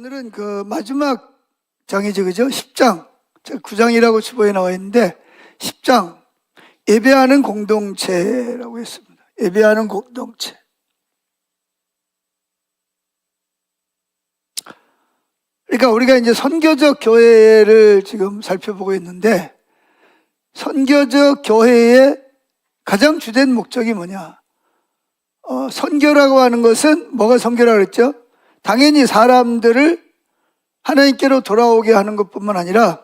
오늘은 그 마지막 장이죠, 그죠? 10장. 9장이라고 주보에 나와 있는데 10장 예배하는 공동체라고 했습니다. 예배하는 공동체. 그러니까 우리가 이제 선교적 교회를 지금 살펴보고 있는데, 선교적 교회의 가장 주된 목적이 뭐냐? 선교라고 하는 것은 뭐가 선교라고 그랬죠? 당연히 사람들을 하나님께로 돌아오게 하는 것뿐만 아니라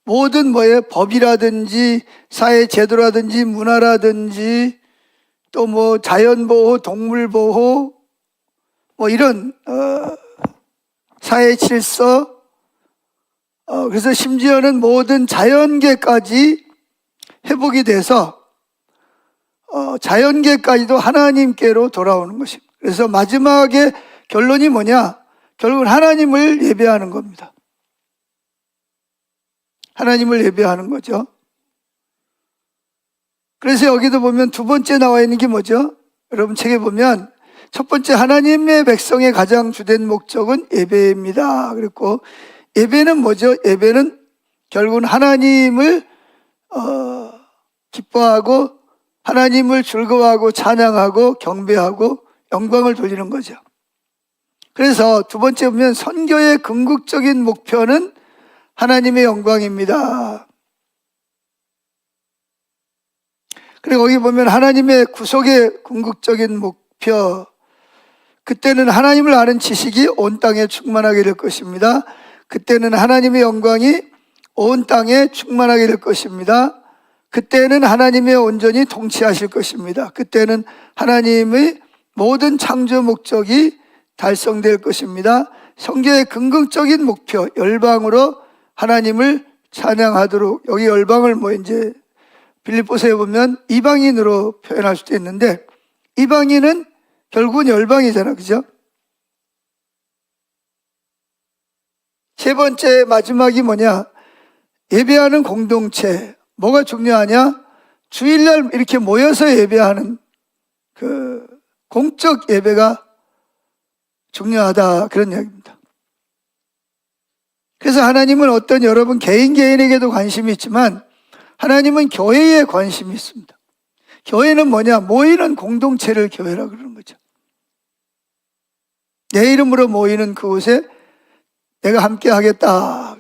모든 법이라든지 사회 제도라든지 문화라든지 또 자연보호, 동물보호 이런 사회 질서, 그래서 심지어는 모든 자연계까지 회복이 돼서 자연계까지도 하나님께로 돌아오는 것입니다. 그래서 마지막에 결론이 뭐냐? 결국은 하나님을 예배하는 겁니다. 하나님을 예배하는 거죠. 그래서 여기도 보면 두 번째 나와 있는 게 뭐죠? 여러분 책에 보면 첫 번째, 하나님의 백성의 가장 주된 목적은 예배입니다. 그랬고, 예배는 뭐죠? 예배는 결국은 하나님을 기뻐하고 하나님을 즐거워하고 찬양하고 경배하고 영광을 돌리는 거죠. 그래서 두 번째 보면 선교의 궁극적인 목표는 하나님의 영광입니다. 그리고 거기 보면 하나님의 구속의 궁극적인 목표, 그때는 하나님을 아는 지식이 온 땅에 충만하게 될 것입니다. 그때는 하나님의 영광이 온 땅에 충만하게 될 것입니다. 그때는 하나님의 온전히 통치하실 것입니다. 그때는 하나님의 모든 창조 목적이 달성될 것입니다. 선교의 궁극적인 목표, 열방으로 하나님을 찬양하도록, 여기 열방을 이제 빌립보서에 보면 이방인으로 표현할 수도 있는데, 이방인은 결국은 열방이잖아, 그죠? 세 번째, 마지막이 뭐냐? 예배하는 공동체. 뭐가 중요하냐? 주일날 이렇게 모여서 예배하는 그 공적 예배가 중요하다, 그런 이야기입니다. 그래서 하나님은 어떤 여러분 개인에게도 관심이 있지만 하나님은 교회에 관심이 있습니다. 교회는 뭐냐? 모이는 공동체를 교회라고 그러는 거죠. 내 이름으로 모이는 그곳에 내가 함께 하겠다.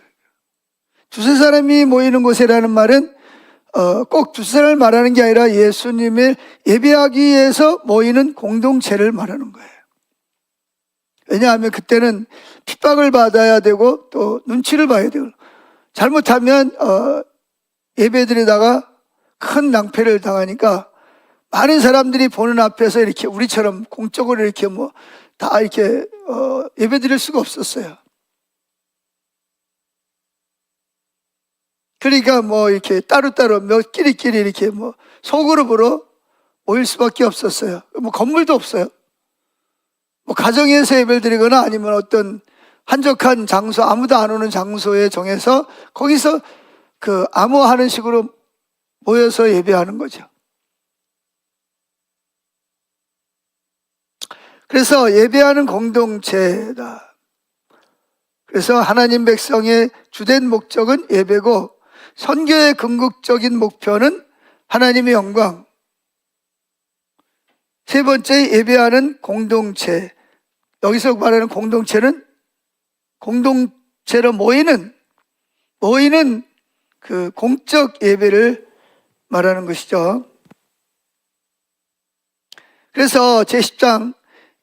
두세 사람이 모이는 곳이라는 말은 꼭 두세 사람을 말하는 게 아니라 예수님을 예배하기 위해서 모이는 공동체를 말하는 거예요. 왜냐하면 그때는 핍박을 받아야 되고 또 눈치를 봐야 되고, 잘못하면 예배드리다가 큰 낭패를 당하니까 많은 사람들이 보는 앞에서 이렇게 우리처럼 공적으로 이렇게 다 이렇게 예배드릴 수가 없었어요. 그러니까 이렇게 따로따로 끼리끼리 이렇게 소그룹으로 모일 수밖에 없었어요. 건물도 없어요. 가정에서 예배를 드리거나 아니면 어떤 한적한 장소, 아무도 안 오는 장소에 정해서 거기서 그 암호하는 식으로 모여서 예배하는 거죠. 그래서 예배하는 공동체다. 그래서 하나님 백성의 주된 목적은 예배고, 선교의 궁극적인 목표는 하나님의 영광. 세 번째, 예배하는 공동체. 여기서 말하는 공동체는 공동체로 모이는 그 공적 예배를 말하는 것이죠. 그래서 제10장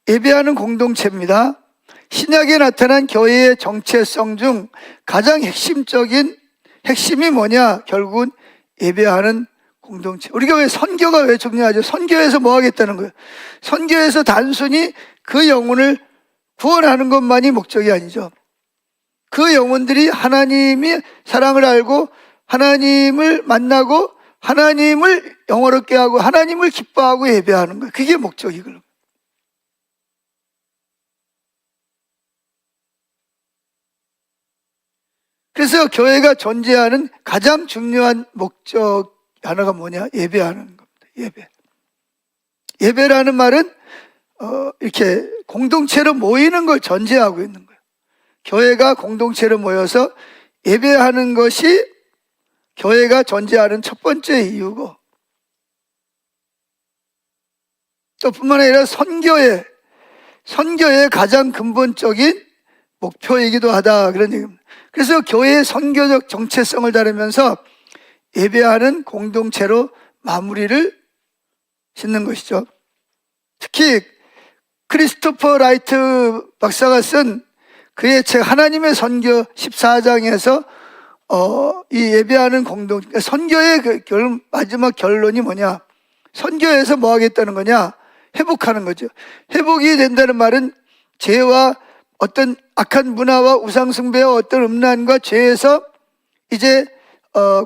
예배하는 공동체입니다. 신약에 나타난 교회의 정체성 중 가장 핵심이 뭐냐? 결국은 예배하는 공동체. 우리가 선교가 왜 중요하죠? 선교에서 뭐 하겠다는 거예요? 선교에서 단순히 그 영혼을 구원하는 것만이 목적이 아니죠. 그 영혼들이 하나님의 사랑을 알고 하나님을 만나고 하나님을 영화롭게 하고 하나님을 기뻐하고 예배하는 거예요. 그게 목적이거든요. 그래서 교회가 존재하는 가장 중요한 목적 하나가 뭐냐? 예배하는 겁니다. 예배라는 말은 이렇게 공동체로 모이는 걸 전제하고 있는 거예요. 교회가 공동체로 모여서 예배하는 것이 교회가 존재하는 첫 번째 이유고, 또 뿐만 아니라 선교의 가장 근본적인 목표이기도 하다, 그런 얘기입니다. 그래서 교회의 선교적 정체성을 다루면서 예배하는 공동체로 마무리를 짓는 것이죠. 특히 크리스토퍼 라이트 박사가 쓴 그의 책 하나님의 선교 14장에서 이 예배하는 공동체, 선교의 마지막 결론이 뭐냐? 선교에서 뭐 하겠다는 거냐? 회복하는 거죠. 회복이 된다는 말은 죄와 어떤 악한 문화와 우상숭배와 어떤 음란과 죄에서 이제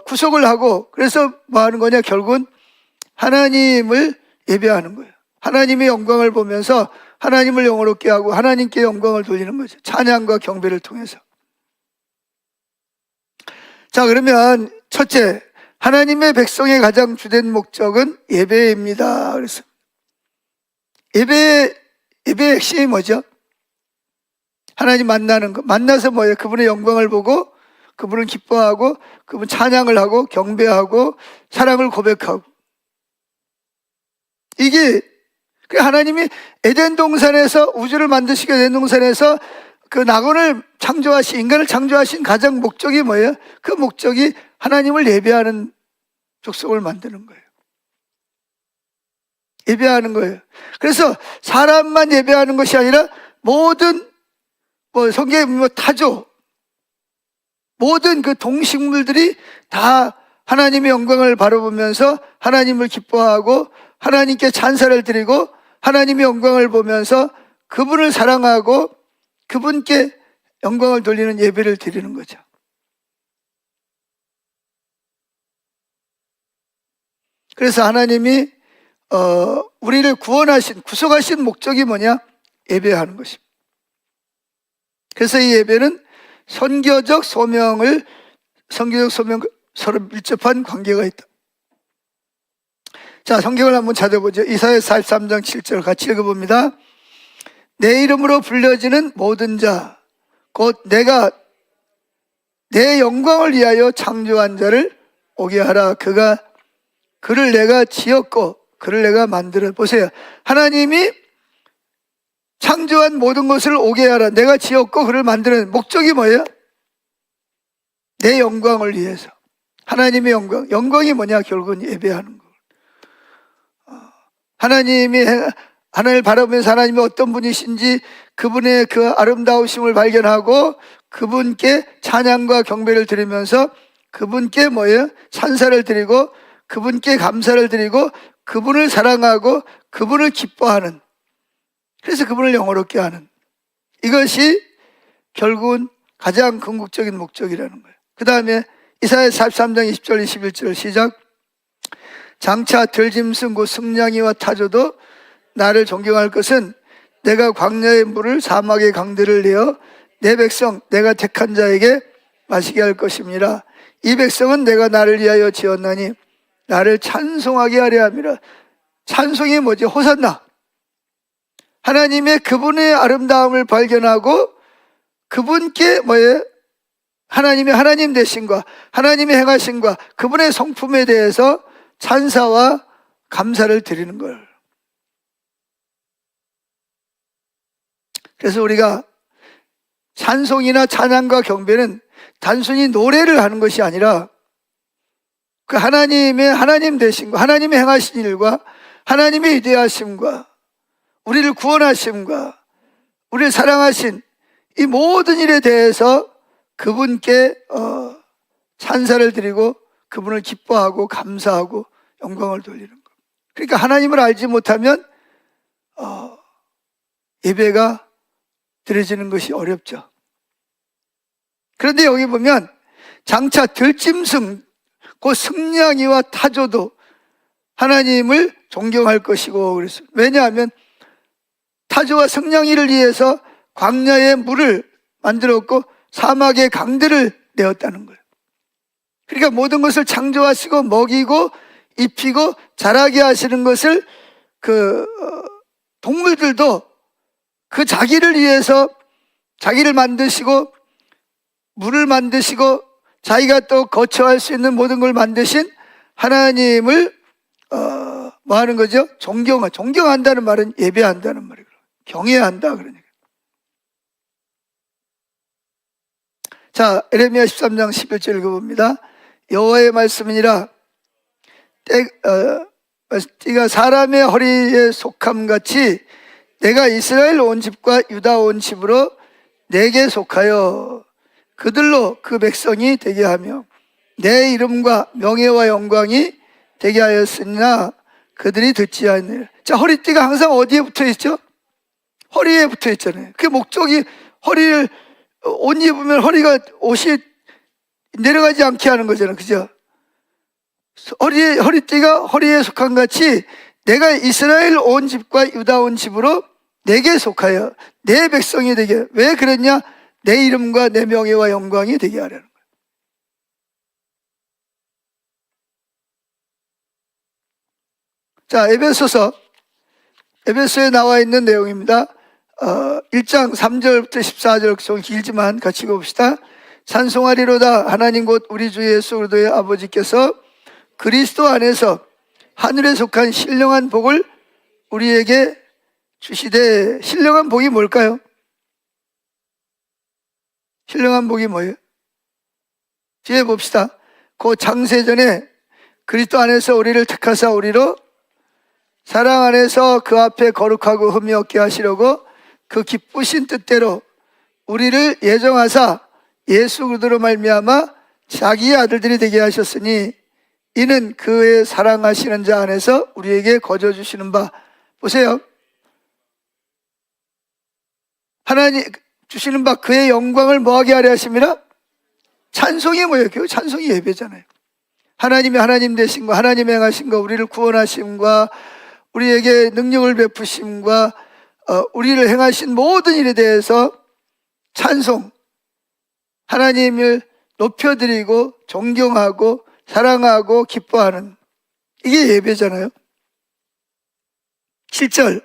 구속을 하고, 그래서 뭐 하는 거냐? 결국은 하나님을 예배하는 거예요. 하나님의 영광을 보면서 하나님을 영화롭게 하고 하나님께 영광을 돌리는 거죠. 찬양과 경배를 통해서. 자, 그러면 첫째, 하나님의 백성의 가장 주된 목적은 예배입니다. 그래서 예배의 핵심이 뭐죠? 하나님 만나는 거. 만나서 뭐예요? 그분의 영광을 보고 그분을 기뻐하고 그분 찬양을 하고 경배하고 사랑을 고백하고. 이게 하나님이 에덴 동산에서 우주를 만드시게 된 동산에서 그 낙원을 창조하신, 인간을 창조하신 가장 목적이 뭐예요? 그 목적이 하나님을 예배하는 족속을 만드는 거예요. 예배하는 거예요. 그래서 사람만 예배하는 것이 아니라 모든 성경에 보면 타조, 모든 그 동식물들이 다 하나님의 영광을 바라보면서 하나님을 기뻐하고 하나님께 찬사를 드리고 하나님의 영광을 보면서 그분을 사랑하고 그분께 영광을 돌리는 예배를 드리는 거죠. 그래서 하나님이 우리를 구속하신 목적이 뭐냐? 예배하는 것입니다. 그래서 이 예배는 선교적 소명 서로 밀접한 관계가 있다. 자, 성경을 한번 찾아보죠. 이사야 43장 7절 같이 읽어봅니다. 내 이름으로 불려지는 모든 자, 곧 내가 내 영광을 위하여 창조한 자를 오게 하라. 그를 내가 지었고 그를 내가 만들어. 보세요. 하나님이 창조한 모든 것을 오게 하라. 내가 지었고 그를 만드는 목적이 뭐예요? 내 영광을 위해서. 하나님의 영광이 뭐냐? 결국은 예배하는 거. 하나님을 바라보면서 하나님이 어떤 분이신지 그분의 그 아름다우심을 발견하고 그분께 찬양과 경배를 드리면서 그분께 뭐예요? 찬사를 드리고 그분께 감사를 드리고 그분을 사랑하고 그분을 기뻐하는, 그래서 그분을 영화롭게 하는, 이것이 결국은 가장 궁극적인 목적이라는 거예요. 그 다음에 이사야 43장 20절 21절 시작. 장차 들짐승 곧 승냥이와 타조도 나를 존경할 것은 내가 광야의 물을 사막의 강들을 내어 내 백성 내가 택한 자에게 마시게 할 것입니다. 이 백성은 내가 나를 위하여 지었나니 나를 찬송하게 하려 함이라. 찬송이 뭐지? 호산나. 하나님의 그분의 아름다움을 발견하고 그분께 뭐예요? 하나님의 하나님 되심과 하나님의 행하심과 그분의 성품에 대해서 찬사와 감사를 드리는 걸. 그래서 우리가 찬송이나 찬양과 경배는 단순히 노래를 하는 것이 아니라 그 하나님의 하나님 되심과 하나님의 행하신 일과 하나님의 위대하심과 우리를 구원하심과 우리를 사랑하신 이 모든 일에 대해서 그분께 찬사를 드리고 그분을 기뻐하고 감사하고 영광을 돌리는 것. 그러니까 하나님을 알지 못하면 예배가 드려지는 것이 어렵죠. 그런데 여기 보면 장차 들짐승 곧 승냥이와 타조도 하나님을 존경할 것이고 그랬어요. 왜냐하면 타조와 승냥이를 위해서 광야의 물을 만들었고 사막의 강들을 내었다는 거예요. 그러니까 모든 것을 창조하시고 먹이고 입히고 자라게 하시는 것을 동물들도 그 자기를 위해서 자기를 만드시고 물을 만드시고 자기가 또 거처할 수 있는 모든 걸 만드신 하나님을 뭐 하는 거죠? 존경한다는 말은 예배한다는 말이에요. 경외한다 그러니까. 자, 에레미야 13장 11절 읽어봅니다. 여호와의 말씀이니라 띠가 사람의 허리에 속함같이 내가 이스라엘 온 집과 유다 온 집으로 내게 속하여 그들로 그 백성이 되게 하며 내 이름과 명예와 영광이 되게 하였으나 그들이 듣지 않으리라. 자, 허리띠가 항상 어디에 붙어 있죠? 허리에 붙어 있잖아요. 그 목적이 허리를 옷 입으면 옷이 내려가지 않게 하는 거잖아요. 그죠? 허리띠가 허리에 속한 같이 내가 이스라엘 온 집과 유다 온 집으로 내게 속하여 내 백성이 되게. 왜 그랬냐? 내 이름과 내 명예와 영광이 되게 하려는 거예요. 자, 에베소에 나와 있는 내용입니다. 1장 3절부터 14절 좀 길지만 같이 읽어봅시다. 찬송하리로다 하나님 곧 우리 주 예수 그리스도의 아버지께서 그리스도 안에서 하늘에 속한 신령한 복을 우리에게 주시되. 신령한 복이 뭘까요? 신령한 복이 뭐예요? 뒤에 봅시다. 그 창세전에 그리스도 안에서 우리를 택하사 우리로 사랑 안에서 그 앞에 거룩하고 흠이 없게 하시려고 그 기쁘신 뜻대로 우리를 예정하사 예수 그리스도로 말미암아 자기의 아들들이 되게 하셨으니 이는 그의 사랑하시는 자 안에서 우리에게 거저 주시는 바. 보세요. 하나님 주시는 바 그의 영광을 뭐하게 하려 하심이라? 찬송이 뭐예요? 그 찬송이 예배잖아요. 하나님이 하나님 되신과 하나님 행하신과 우리를 구원하심과 우리에게 능력을 베푸심과 우리를 행하신 모든 일에 대해서 찬송, 하나님을 높여드리고 존경하고 사랑하고 기뻐하는, 이게 예배잖아요. 7절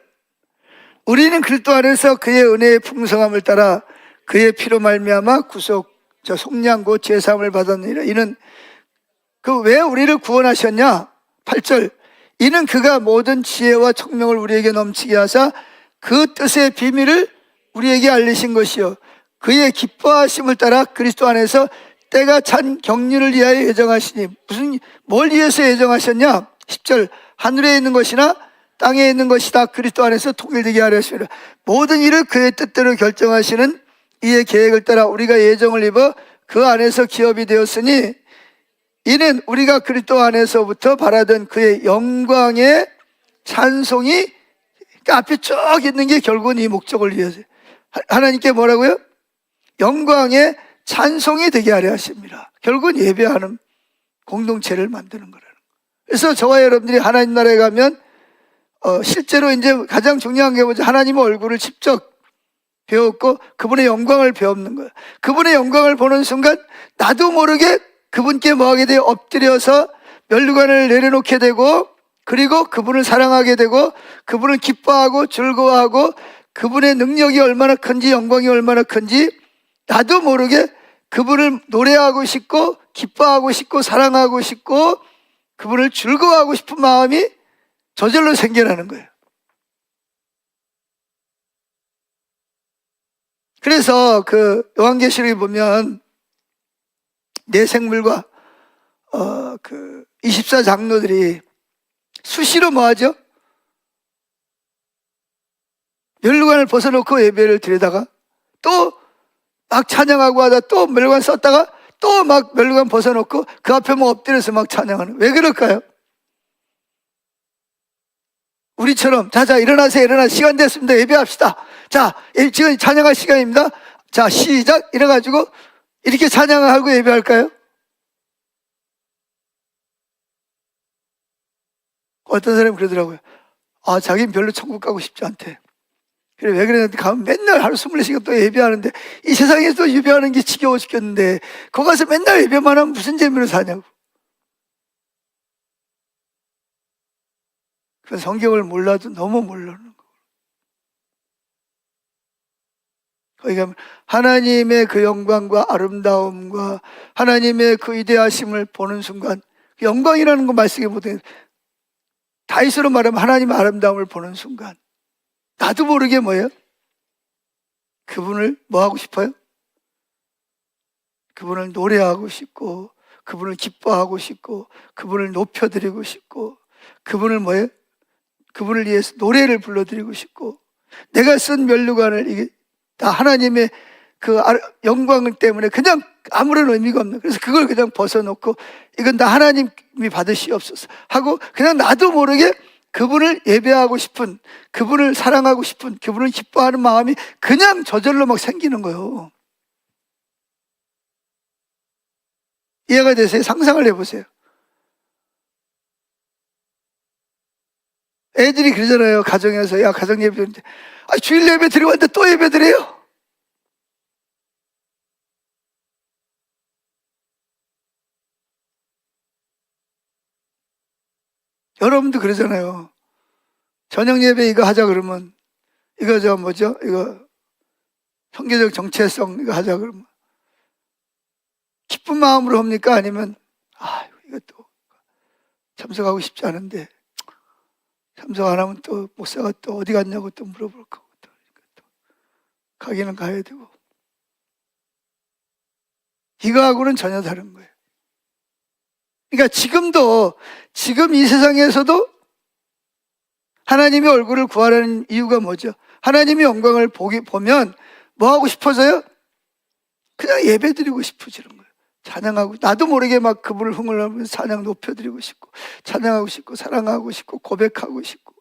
우리는 그리스도 안에서 그의 은혜의 풍성함을 따라 그의 피로 말미암아 속량 곧 제사함을 받았느니라. 이는 왜 우리를 구원하셨냐? 8절 이는 그가 모든 지혜와 총명을 우리에게 넘치게 하사 그 뜻의 비밀을 우리에게 알리신 것이요 그의 기뻐하심을 따라 그리스도 안에서 때가 찬 경륜을 위하여 예정하시니. 뭘 위해서 예정하셨냐? 10절 하늘에 있는 것이나 땅에 있는 것이 다 그리스도 안에서 통일되게 하려 하십니다. 모든 일을 그의 뜻대로 결정하시는 이의 계획을 따라 우리가 예정을 입어 그 안에서 기업이 되었으니 이는 우리가 그리스도 안에서부터 바라던 그의 영광의 찬송이, 그러니까 앞에 쭉 있는 게 결국은 이 목적을 위해서 하나님께 뭐라고요? 영광의 찬송이 되게 하려 하십니다. 결국은 예배하는 공동체를 만드는 거라는 거예요. 그래서 저와 여러분들이 하나님 나라에 가면 실제로 이제 가장 중요한 게 뭐죠? 하나님의 얼굴을 직접 배웠고 그분의 영광을 배우는 거예요. 그분의 영광을 보는 순간 나도 모르게 그분께 뭐하게 돼요? 엎드려서 면류관을 내려놓게 되고, 그리고 그분을 사랑하게 되고 그분을 기뻐하고 즐거워하고 그분의 능력이 얼마나 큰지 영광이 얼마나 큰지 나도 모르게 그분을 노래하고 싶고 기뻐하고 싶고 사랑하고 싶고 그분을 즐거워하고 싶은 마음이 저절로 생겨나는 거예요. 그래서 그 요한계시록에 보면 내 생물과 그 24장로들이 수시로 뭐하죠? 면류관을 벗어놓고 예배를 드리다가 또 막 찬양하고 하다 또 면류관 썼다가 또 막 면류관 벗어놓고 그 앞에 뭐 엎드려서 막 찬양하는. 왜 그럴까요? 우리처럼 자자 일어나세요. 시간 됐습니다. 예배합시다. 자, 지금 찬양할 시간입니다. 자, 시작 이래가지고 이렇게 찬양을 하고 예배할까요? 어떤 사람이 그러더라고요. 자기는 별로 천국 가고 싶지 않대. 그래, 왜 그랬는데 가면 맨날 하루 24시간 또 예배하는데 이 세상에서 예배하는 게 지겨워 죽겠는데 거기 가서 맨날 예배만 하면 무슨 재미로 사냐고. 그래서 성경을 몰라도 너무 모르는 거. 거기 가면 하나님의 그 영광과 아름다움과 하나님의 그 위대하심을 보는 순간, 영광이라는 거 말씀이 못해. 다윗으로 말하면 하나님의 아름다움을 보는 순간 나도 모르게 뭐예요? 그분을 뭐 하고 싶어요? 그분을 노래하고 싶고, 그분을 기뻐하고 싶고, 그분을 높여드리고 싶고, 그분을 뭐예요? 그분을 위해서 노래를 불러드리고 싶고, 내가 쓴 면류관을 이게 다 하나님의 그 영광 때문에 그냥 아무런 의미가 없는, 그래서 그걸 그냥 벗어놓고 이건 다 하나님이 받으시옵소서 하고 그냥 나도 모르게 그분을 예배하고 싶은, 그분을 사랑하고 싶은, 그분을 기뻐하는 마음이 그냥 저절로 막 생기는 거예요. 이해가 되세요? 상상을 해보세요. 애들이 그러잖아요. 가정에서, 야, 가정 예배 드리는데, 아, 주일 예배 드리고 왔는데 또 예배 드려요? 여러분도 그러잖아요. 저녁 예배 이거 하자 그러면, 이거 저 뭐죠? 이거 성교적 정체성 이거 하자 그러면, 기쁜 마음으로 합니까? 아니면, 아, 이것도 참석하고 싶지 않은데, 참석 안 하면 또 목사가 또 어디 갔냐고 또 물어볼 거고, 또 가기는 가야 되고. 이거하고는 전혀 다른 거예요. 그러니까 지금 이 세상에서도 하나님의 얼굴을 구하라는 이유가 뭐죠? 하나님의 영광을 보면 뭐 하고 싶어져요? 그냥 예배 드리고 싶어지는 거예요. 찬양하고, 나도 모르게 막 그분을 흥얼하면서 찬양 높여드리고 싶고, 찬양하고 싶고, 사랑하고 싶고, 고백하고 싶고,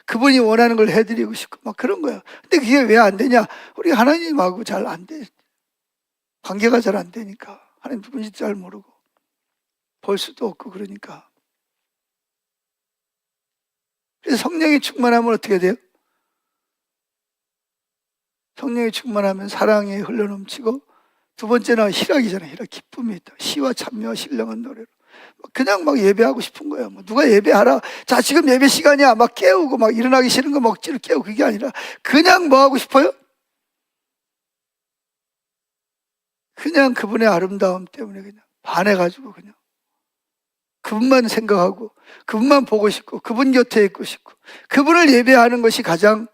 그분이 원하는 걸 해드리고 싶고, 막 그런 거예요. 근데 그게 왜 안 되냐? 우리 하나님하고 잘 안 돼. 관계가 잘 안 되니까. 하나님 누군지 잘 모르고, 볼 수도 없고, 그러니까. 그래서 성령이 충만하면 어떻게 돼요? 성령이 충만하면 사랑이 흘러넘치고, 두 번째는 희락이잖아요. 희락, 기쁨이 있다. 시와 찬미와 신령한 노래로. 그냥 막 예배하고 싶은 거예요. 뭐 누가 예배하라. 자, 지금 예배 시간이야. 막 깨우고, 막 일어나기 싫은 거 억지로 깨우고, 그게 아니라, 그냥 뭐 하고 싶어요? 그냥 그분의 아름다움 때문에 그냥 반해가지고, 그냥. 그분만 생각하고, 그분만 보고 싶고, 그분 곁에 있고 싶고, 그분을 예배하는 것이 가장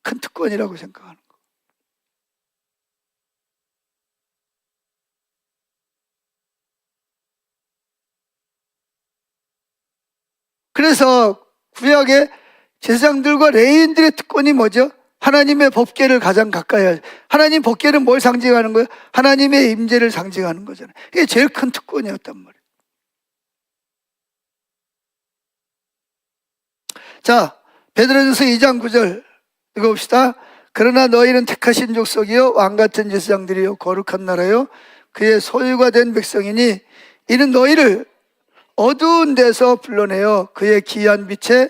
큰 특권이라고 생각하는 거예요. 그래서 구약의 제사장들과 레위인들의 특권이 뭐죠? 하나님의 법궤를 가장 가까이 하죠. 하나님 법궤는 뭘 상징하는 거예요? 하나님의 임재를 상징하는 거잖아요. 이게 제일 큰 특권이었단 말이에요. 자, 베드로전서 2장 9절 읽어봅시다. 그러나 너희는 택하신 족속이요 왕같은 제사장들이요 거룩한 나라요 그의 소유가 된 백성이니 이는 너희를 어두운 데서 불러내어 그의 기이한 빛에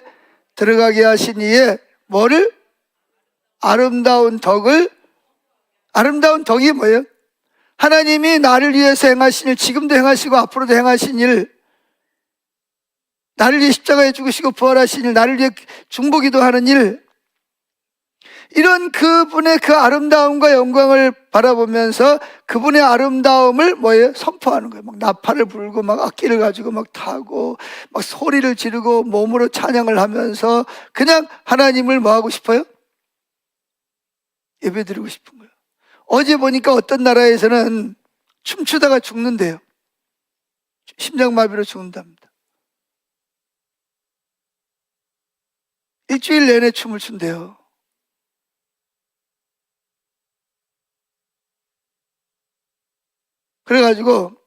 들어가게 하신 이의 뭐를? 아름다운 덕이 뭐예요? 하나님이 나를 위해서 행하신 일, 지금도 행하시고 앞으로도 행하신 일, 나를 위해 십자가에 죽으시고 부활하신 일, 나를 위해 중보기도 하는 일, 이런 그분의 그 아름다움과 영광을 바라보면서 그분의 아름다움을 뭐예요? 선포하는 거예요. 막 나팔을 불고 막 악기를 가지고 막 타고 막 소리를 지르고 몸으로 찬양을 하면서 그냥 하나님을 뭐 하고 싶어요? 예배드리고 싶은 거예요. 어제 보니까 어떤 나라에서는 춤추다가 죽는데요. 심장마비로 죽는답니다. 일주일 내내 춤을 춘대요. 그래가지고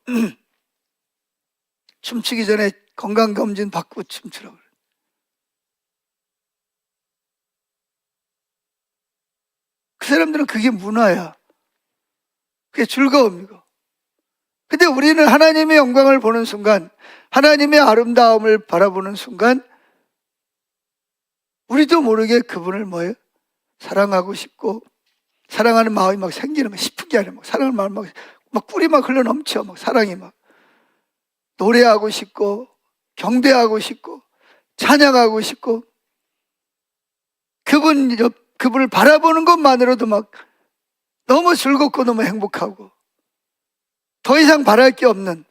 춤추기 전에 건강검진 받고 춤추라고 그래요. 그 사람들은 그게 문화야. 그게 즐거움이고. 근데 우리는 하나님의 영광을 보는 순간, 하나님의 아름다움을 바라보는 순간 우리도 모르게 그분을 뭐예요? 사랑하고 싶고, 사랑하는 마음이 막 생기는 거야. 싶은 게 아니라 막 사랑하는 마음이 막 꿀이 막 흘러 넘쳐. 막 사랑이 막 노래하고 싶고, 경배하고 싶고, 찬양하고 싶고, 그분을 바라보는 것만으로도 막 너무 즐겁고 너무 행복하고 더 이상 바랄 게 없는,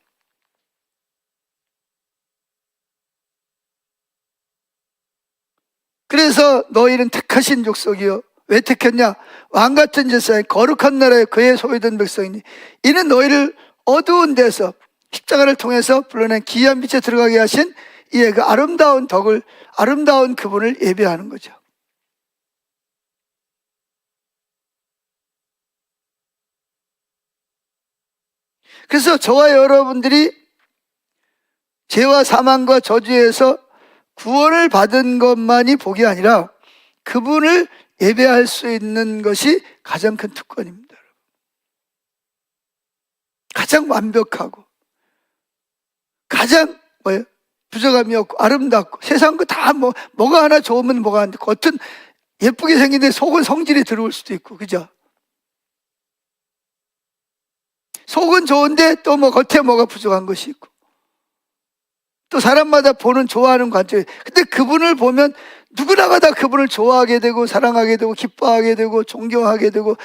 그래서 너희는 택하신 족속이요. 왜 택했냐? 왕같은 제사에 거룩한 나라에 그의 소유된 백성이니 이는 너희를 어두운 데서 십자가를 통해서 불러낸 기이한 빛에 들어가게 하신 이의 그 아름다운 덕을, 아름다운 그분을 예배하는 거죠. 그래서 저와 여러분들이 죄와 사망과 저주에서 구원을 받은 것만이 복이 아니라 그분을 예배할 수 있는 것이 가장 큰 특권입니다. 가장 완벽하고 가장 부족함이 없고 아름답고 세상 거 다 뭐가 하나 좋으면 뭐가 안 돼. 겉은 예쁘게 생긴데 속은 성질이 들어올 수도 있고, 그죠? 속은 좋은데 또 겉에 뭐가 부족한 것이 있고, 또 사람마다 보는 좋아하는 관점이, 근데 그분을 보면 누구나가 다 그분을 좋아하게 되고 사랑하게 되고 기뻐하게 되고 존경하게 되고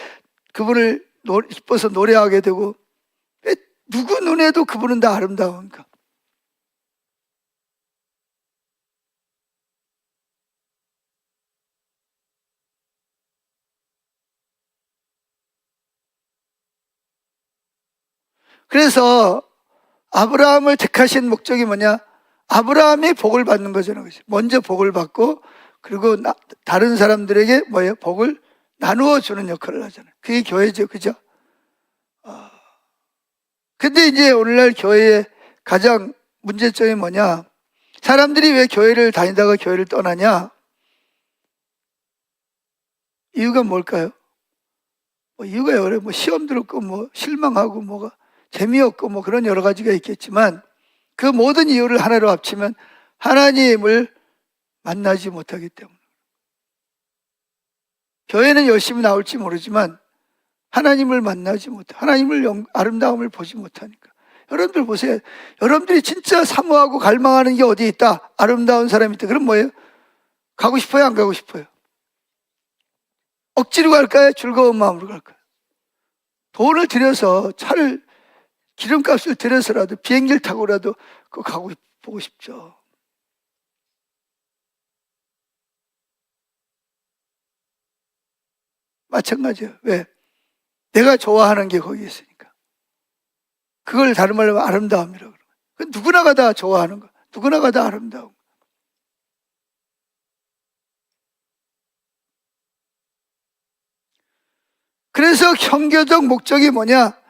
그분을 기뻐서 노래하게 되고, 누구 눈에도 그분은 다 아름다우니까. 그래서 아브라함을 택하신 목적이 뭐냐? 아브라함이 복을 받는 거잖아요. 먼저 복을 받고 그리고 다른 사람들에게 복을 나누어 주는 역할을 하잖아요. 그게 교회죠, 그죠? 근데 이제 오늘날 교회의 가장 문제점이 뭐냐? 사람들이 왜 교회를 다니다가 교회를 떠나냐? 이유가 뭘까요? 이유가 여러, 시험 들었고 실망하고 뭐가 재미없고 그런 여러 가지가 있겠지만 그 모든 이유를 하나로 합치면 하나님을 만나지 못하기 때문에. 교회는 열심히 나올지 모르지만 하나님을 만나지 못해, 하나님을 아름다움을 보지 못하니까. 여러분들 보세요. 여러분들이 진짜 사모하고 갈망하는 게 어디 있다? 아름다운 사람이 있다. 그럼 뭐예요? 가고 싶어요? 안 가고 싶어요? 억지로 갈까요? 즐거운 마음으로 갈까요? 돈을 들여서 차를, 기름값을 들여서라도 비행기를 타고라도 그거 보고 싶죠. 마찬가지예요. 왜? 내가 좋아하는 게 거기 있으니까. 그걸 다른 말로 하면 아름다움이라고 그러면. 누구나가 다 좋아하는 거, 누구나가 다 아름다운 거. 그래서 형교적 목적이 뭐냐?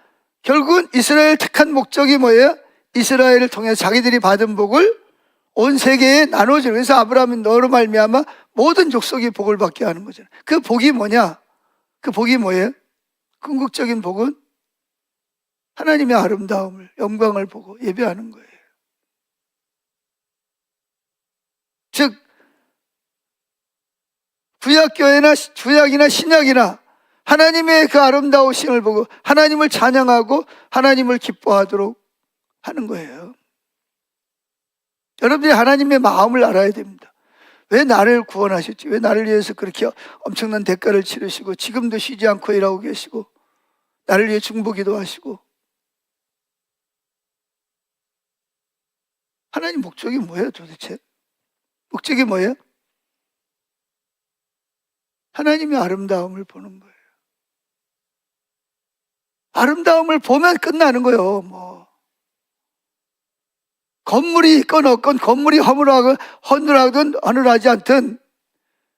결국은 이스라엘 택한 목적이 뭐예요? 이스라엘을 통해 자기들이 받은 복을 온 세계에 나눠주는. 그래서 아브라함이 너로 말미암아 모든 족속이 복을 받게 하는 거잖아요. 그 복이 뭐냐? 그 복이 뭐예요? 궁극적인 복은 하나님의 아름다움을, 영광을 보고 예배하는 거예요. 즉 구약이나 신약이나 하나님의 그 아름다우심을 보고 하나님을 찬양하고 하나님을 기뻐하도록 하는 거예요. 여러분들이 하나님의 마음을 알아야 됩니다. 왜 나를 구원하셨지? 왜 나를 위해서 그렇게 엄청난 대가를 치르시고 지금도 쉬지 않고 일하고 계시고 나를 위해 중보기도 하시고. 하나님 목적이 뭐예요 도대체? 목적이 뭐예요? 하나님의 아름다움을 보는 거예요. 아름다움을 보면 끝나는 거예요. 건물이 있건 없건, 건물이 허물하든 어눌하지 않든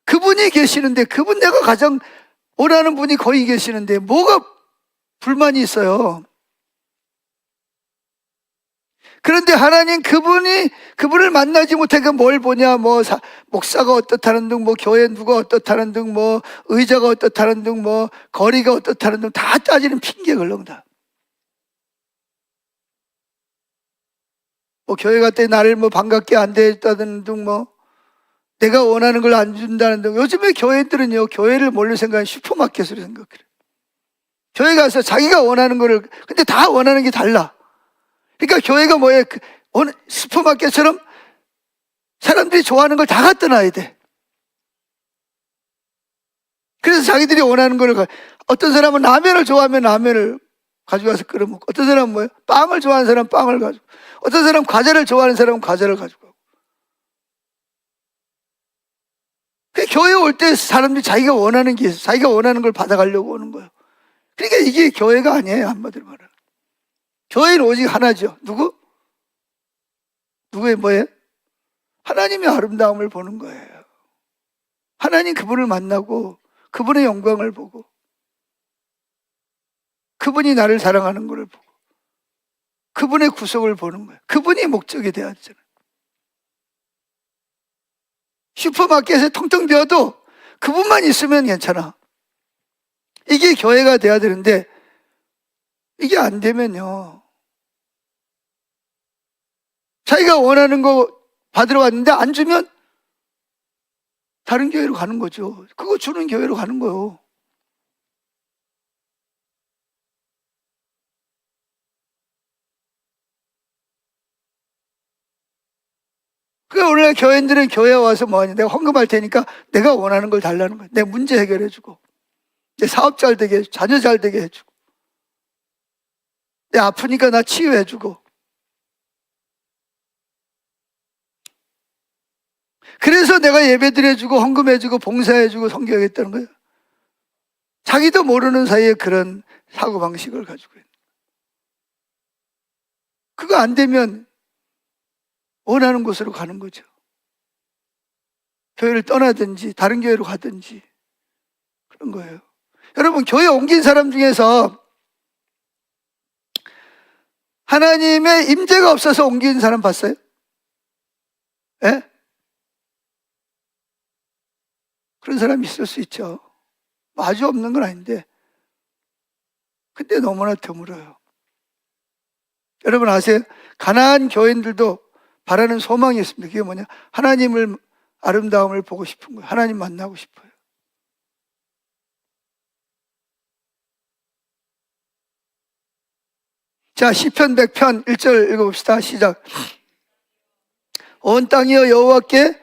그분이 계시는데, 그분 내가 가장 원하는 분이 거기 계시는데 뭐가 불만이 있어요? 그런데 하나님 그분을 만나지 못하니까 뭘 보냐? 목사가 어떻다는 등, 교회 누가 어떻다는 등, 의자가 어떻다는 등, 거리가 어떻다는 등 다 따지는 핑계 걸렁다. 교회 갈 때 나를 반갑게 안 대했다는 등, 내가 원하는 걸 안 준다는 등. 요즘에 교회들은요, 교회를 뭘로 생각하면 슈퍼마켓으로 생각해요. 교회 가서 자기가 원하는 거를, 근데 다 원하는 게 달라. 그러니까 교회가 뭐예요? 슈퍼마켓처럼 사람들이 좋아하는 걸 다 갖다 놔야 돼. 그래서 자기들이 원하는 걸 어떤 사람은 라면을 좋아하면 라면을 가져가서 끓여 먹고, 어떤 사람은 뭐예요? 빵을 좋아하는 사람은 빵을 가지고, 어떤 사람은 과자를 좋아하는 사람은 과자를 가지고 가고. 그 교회 올 때 사람들이 자기가 원하는 게 있어. 자기가 원하는 걸 받아가려고 오는 거예요. 그러니까 이게 교회가 아니에요, 한마디로 말하면. 교회는 오직 하나죠. 누구? 누구의 뭐예요? 하나님의 아름다움을 보는 거예요. 하나님 그분을 만나고 그분의 영광을 보고 그분이 나를 사랑하는 것을 보고 그분의 구속을 보는 거예요. 그분이 목적이 돼야 되잖아요. 슈퍼마켓에 텅텅 비어도 그분만 있으면 괜찮아. 이게 교회가 돼야 되는데 이게 안 되면요, 자기가 원하는 거 받으러 왔는데 안 주면 다른 교회로 가는 거죠. 그거 주는 교회로 가는 거예요. 그 오늘날 교회인들은 교회에 와서 뭐하냐, 내가 헌금할 테니까 내가 원하는 걸 달라는 거야. 내 문제 해결해주고, 내 사업 잘 되게 해주고, 자녀 잘 되게 해주고, 내 아프니까 나 치유해주고. 그래서 내가 예배 드려주고 헌금해주고 봉사해주고 섬겨야겠다는 거예요. 자기도 모르는 사이에 그런 사고방식을 가지고 있는. 그거 안 되면 원하는 곳으로 가는 거죠. 교회를 떠나든지 다른 교회로 가든지 그런 거예요. 여러분, 교회 옮긴 사람 중에서 하나님의 임재가 없어서 옮긴 사람 봤어요? 예? 그런 사람이 있을 수 있죠. 아주 없는 건 아닌데, 근데 너무나 드물어요. 여러분 아세요? 가난한 교인들도 바라는 소망이 있습니다. 그게 뭐냐? 하나님을, 아름다움을 보고 싶은 거예요. 하나님 만나고 싶어요. 자, 시편 100편 1절 읽어봅시다. 시작. 온 땅이여 여호와께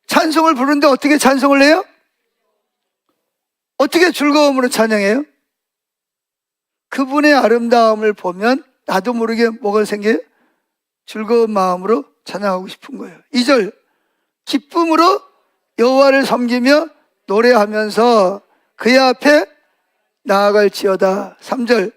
찬송을 부르는데 어떻게 찬송을 해요? 어떻게 즐거움으로 찬양해요? 그분의 아름다움을 보면 나도 모르게 뭐가 생겨요? 즐거운 마음으로 찬양하고 싶은 거예요. 2절, 기쁨으로 여호와를 섬기며 노래하면서 그의 앞에 나아갈지어다. 3절,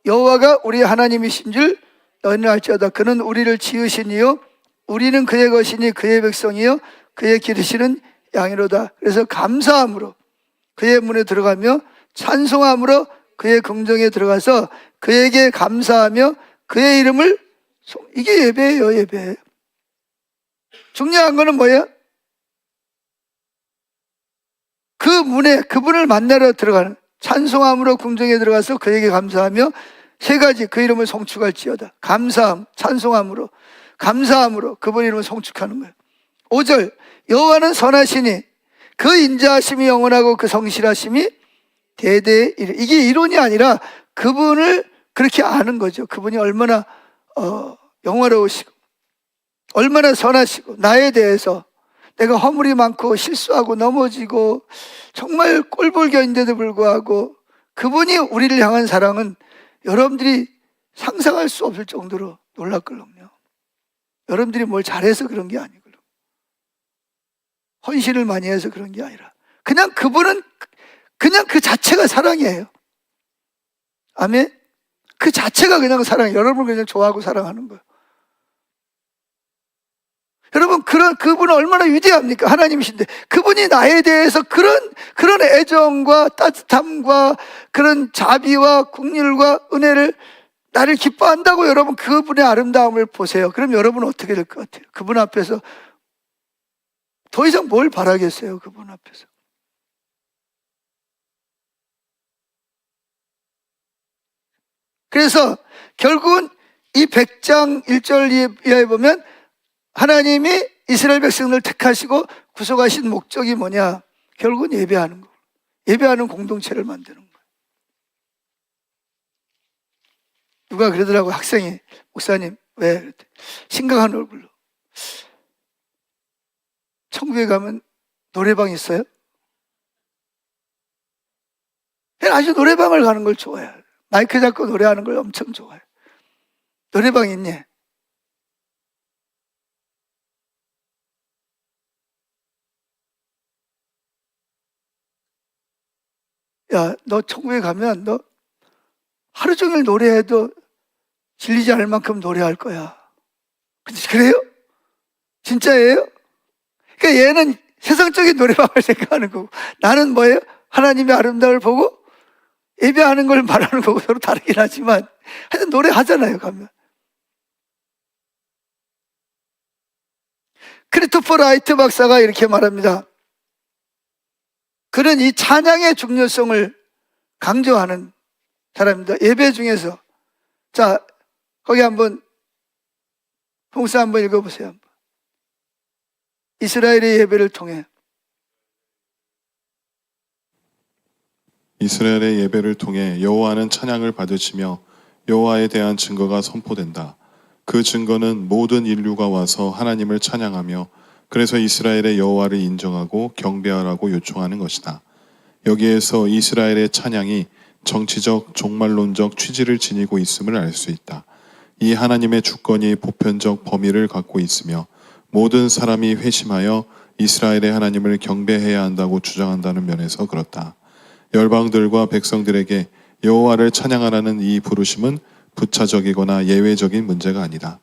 여호와가 우리 하나님이신 줄 너희는 알지어다. 그는 우리를 지으시니요 우리는 그의 것이니 그의 백성이요 그의 기르시는 양이로다. 그래서 감사함으로 그의 문에 들어가며 찬송함으로 그의 궁정에 들어가서 그에게 감사하며 그의 이름을, 이게 예배예요. 예배. 중요한 거는 뭐예요? 그 문에 그분을 만나러 들어가는, 찬송함으로 궁정에 들어가서 그에게 감사하며 세 가지, 그 이름을 송축할지어다. 감사함, 찬송함으로, 감사함으로 그분 이름을 송축하는 거예요. 5절, 여호와는 선하시니 그 인자하심이 영원하고 그 성실하심이 대대에 이르. 이게 이론이 아니라 그분을 그렇게 아는 거죠. 그분이 얼마나 영화로우시고 얼마나 선하시고, 나에 대해서 내가 허물이 많고 실수하고 넘어지고 정말 꼴불견인데도 불구하고 그분이 우리를 향한 사랑은 여러분들이 상상할 수 없을 정도로 놀랍걸요. 여러분들이 뭘 잘해서 그런 게 아니고요, 헌신을 많이 해서 그런 게 아니라 그냥 그분은 그냥 그 자체가 사랑이에요. 아멘. 그 자체가 그냥 사랑이에요. 여러분을 그냥 좋아하고 사랑하는 거예요. 여러분, 그분은 얼마나 위대합니까? 하나님이신데 그분이 나에 대해서 그런 애정과 따뜻함과 그런 자비와 긍휼과 은혜를, 나를 기뻐한다고 여러분 그분의 아름다움을 보세요. 그럼 여러분은 어떻게 될 것 같아요? 그분 앞에서 더 이상 뭘 바라겠어요? 그분 앞에서. 그래서 결국은 이 100장 1절 이하에 보면 하나님이 이스라엘 백성을 택하시고 구속하신 목적이 뭐냐? 결국은 예배하는 거, 예배하는 공동체를 만드는 거예요. 누가 그러더라고, 학생이, 목사님 왜? 그랬더니 심각한 얼굴로, 천국에 가면 노래방 있어요? 아주 노래방을 가는 걸 좋아해요. 마이크 잡고 노래하는 걸 엄청 좋아해요. 노래방 있니? 야, 너 천국에 가면 너 하루 종일 노래해도 질리지 않을 만큼 노래할 거야. 그래요? 진짜예요? 그러니까 얘는 세상적인 노래방을 생각하는 거고, 나는 뭐예요? 하나님의 아름다움을 보고 예배하는 걸 말하는 거고 서로 다르긴 하지만 하여튼 노래하잖아요, 가면. 크리스토퍼 라이트 박사가 이렇게 말합니다. 그는 이 찬양의 중요성을 강조하는 사람입니다. 예배 중에서. 자, 거기 한번 봉사 한번 읽어보세요. 한번. 이스라엘의 예배를 통해 이스라엘의 예배를 통해 여호와는 찬양을 받으시며 여호와에 대한 증거가 선포된다. 그 증거는 모든 인류가 와서 하나님을 찬양하며 그래서 이스라엘의 여호와를 인정하고 경배하라고 요청하는 것이다. 여기에서 이스라엘의 찬양이 정치적, 종말론적 취지를 지니고 있음을 알 수 있다. 이 하나님의 주권이 보편적 범위를 갖고 있으며 모든 사람이 회심하여 이스라엘의 하나님을 경배해야 한다고 주장한다는 면에서 그렇다. 열방들과 백성들에게 여호와를 찬양하라는 이 부르심은 부차적이거나 예외적인 문제가 아니다.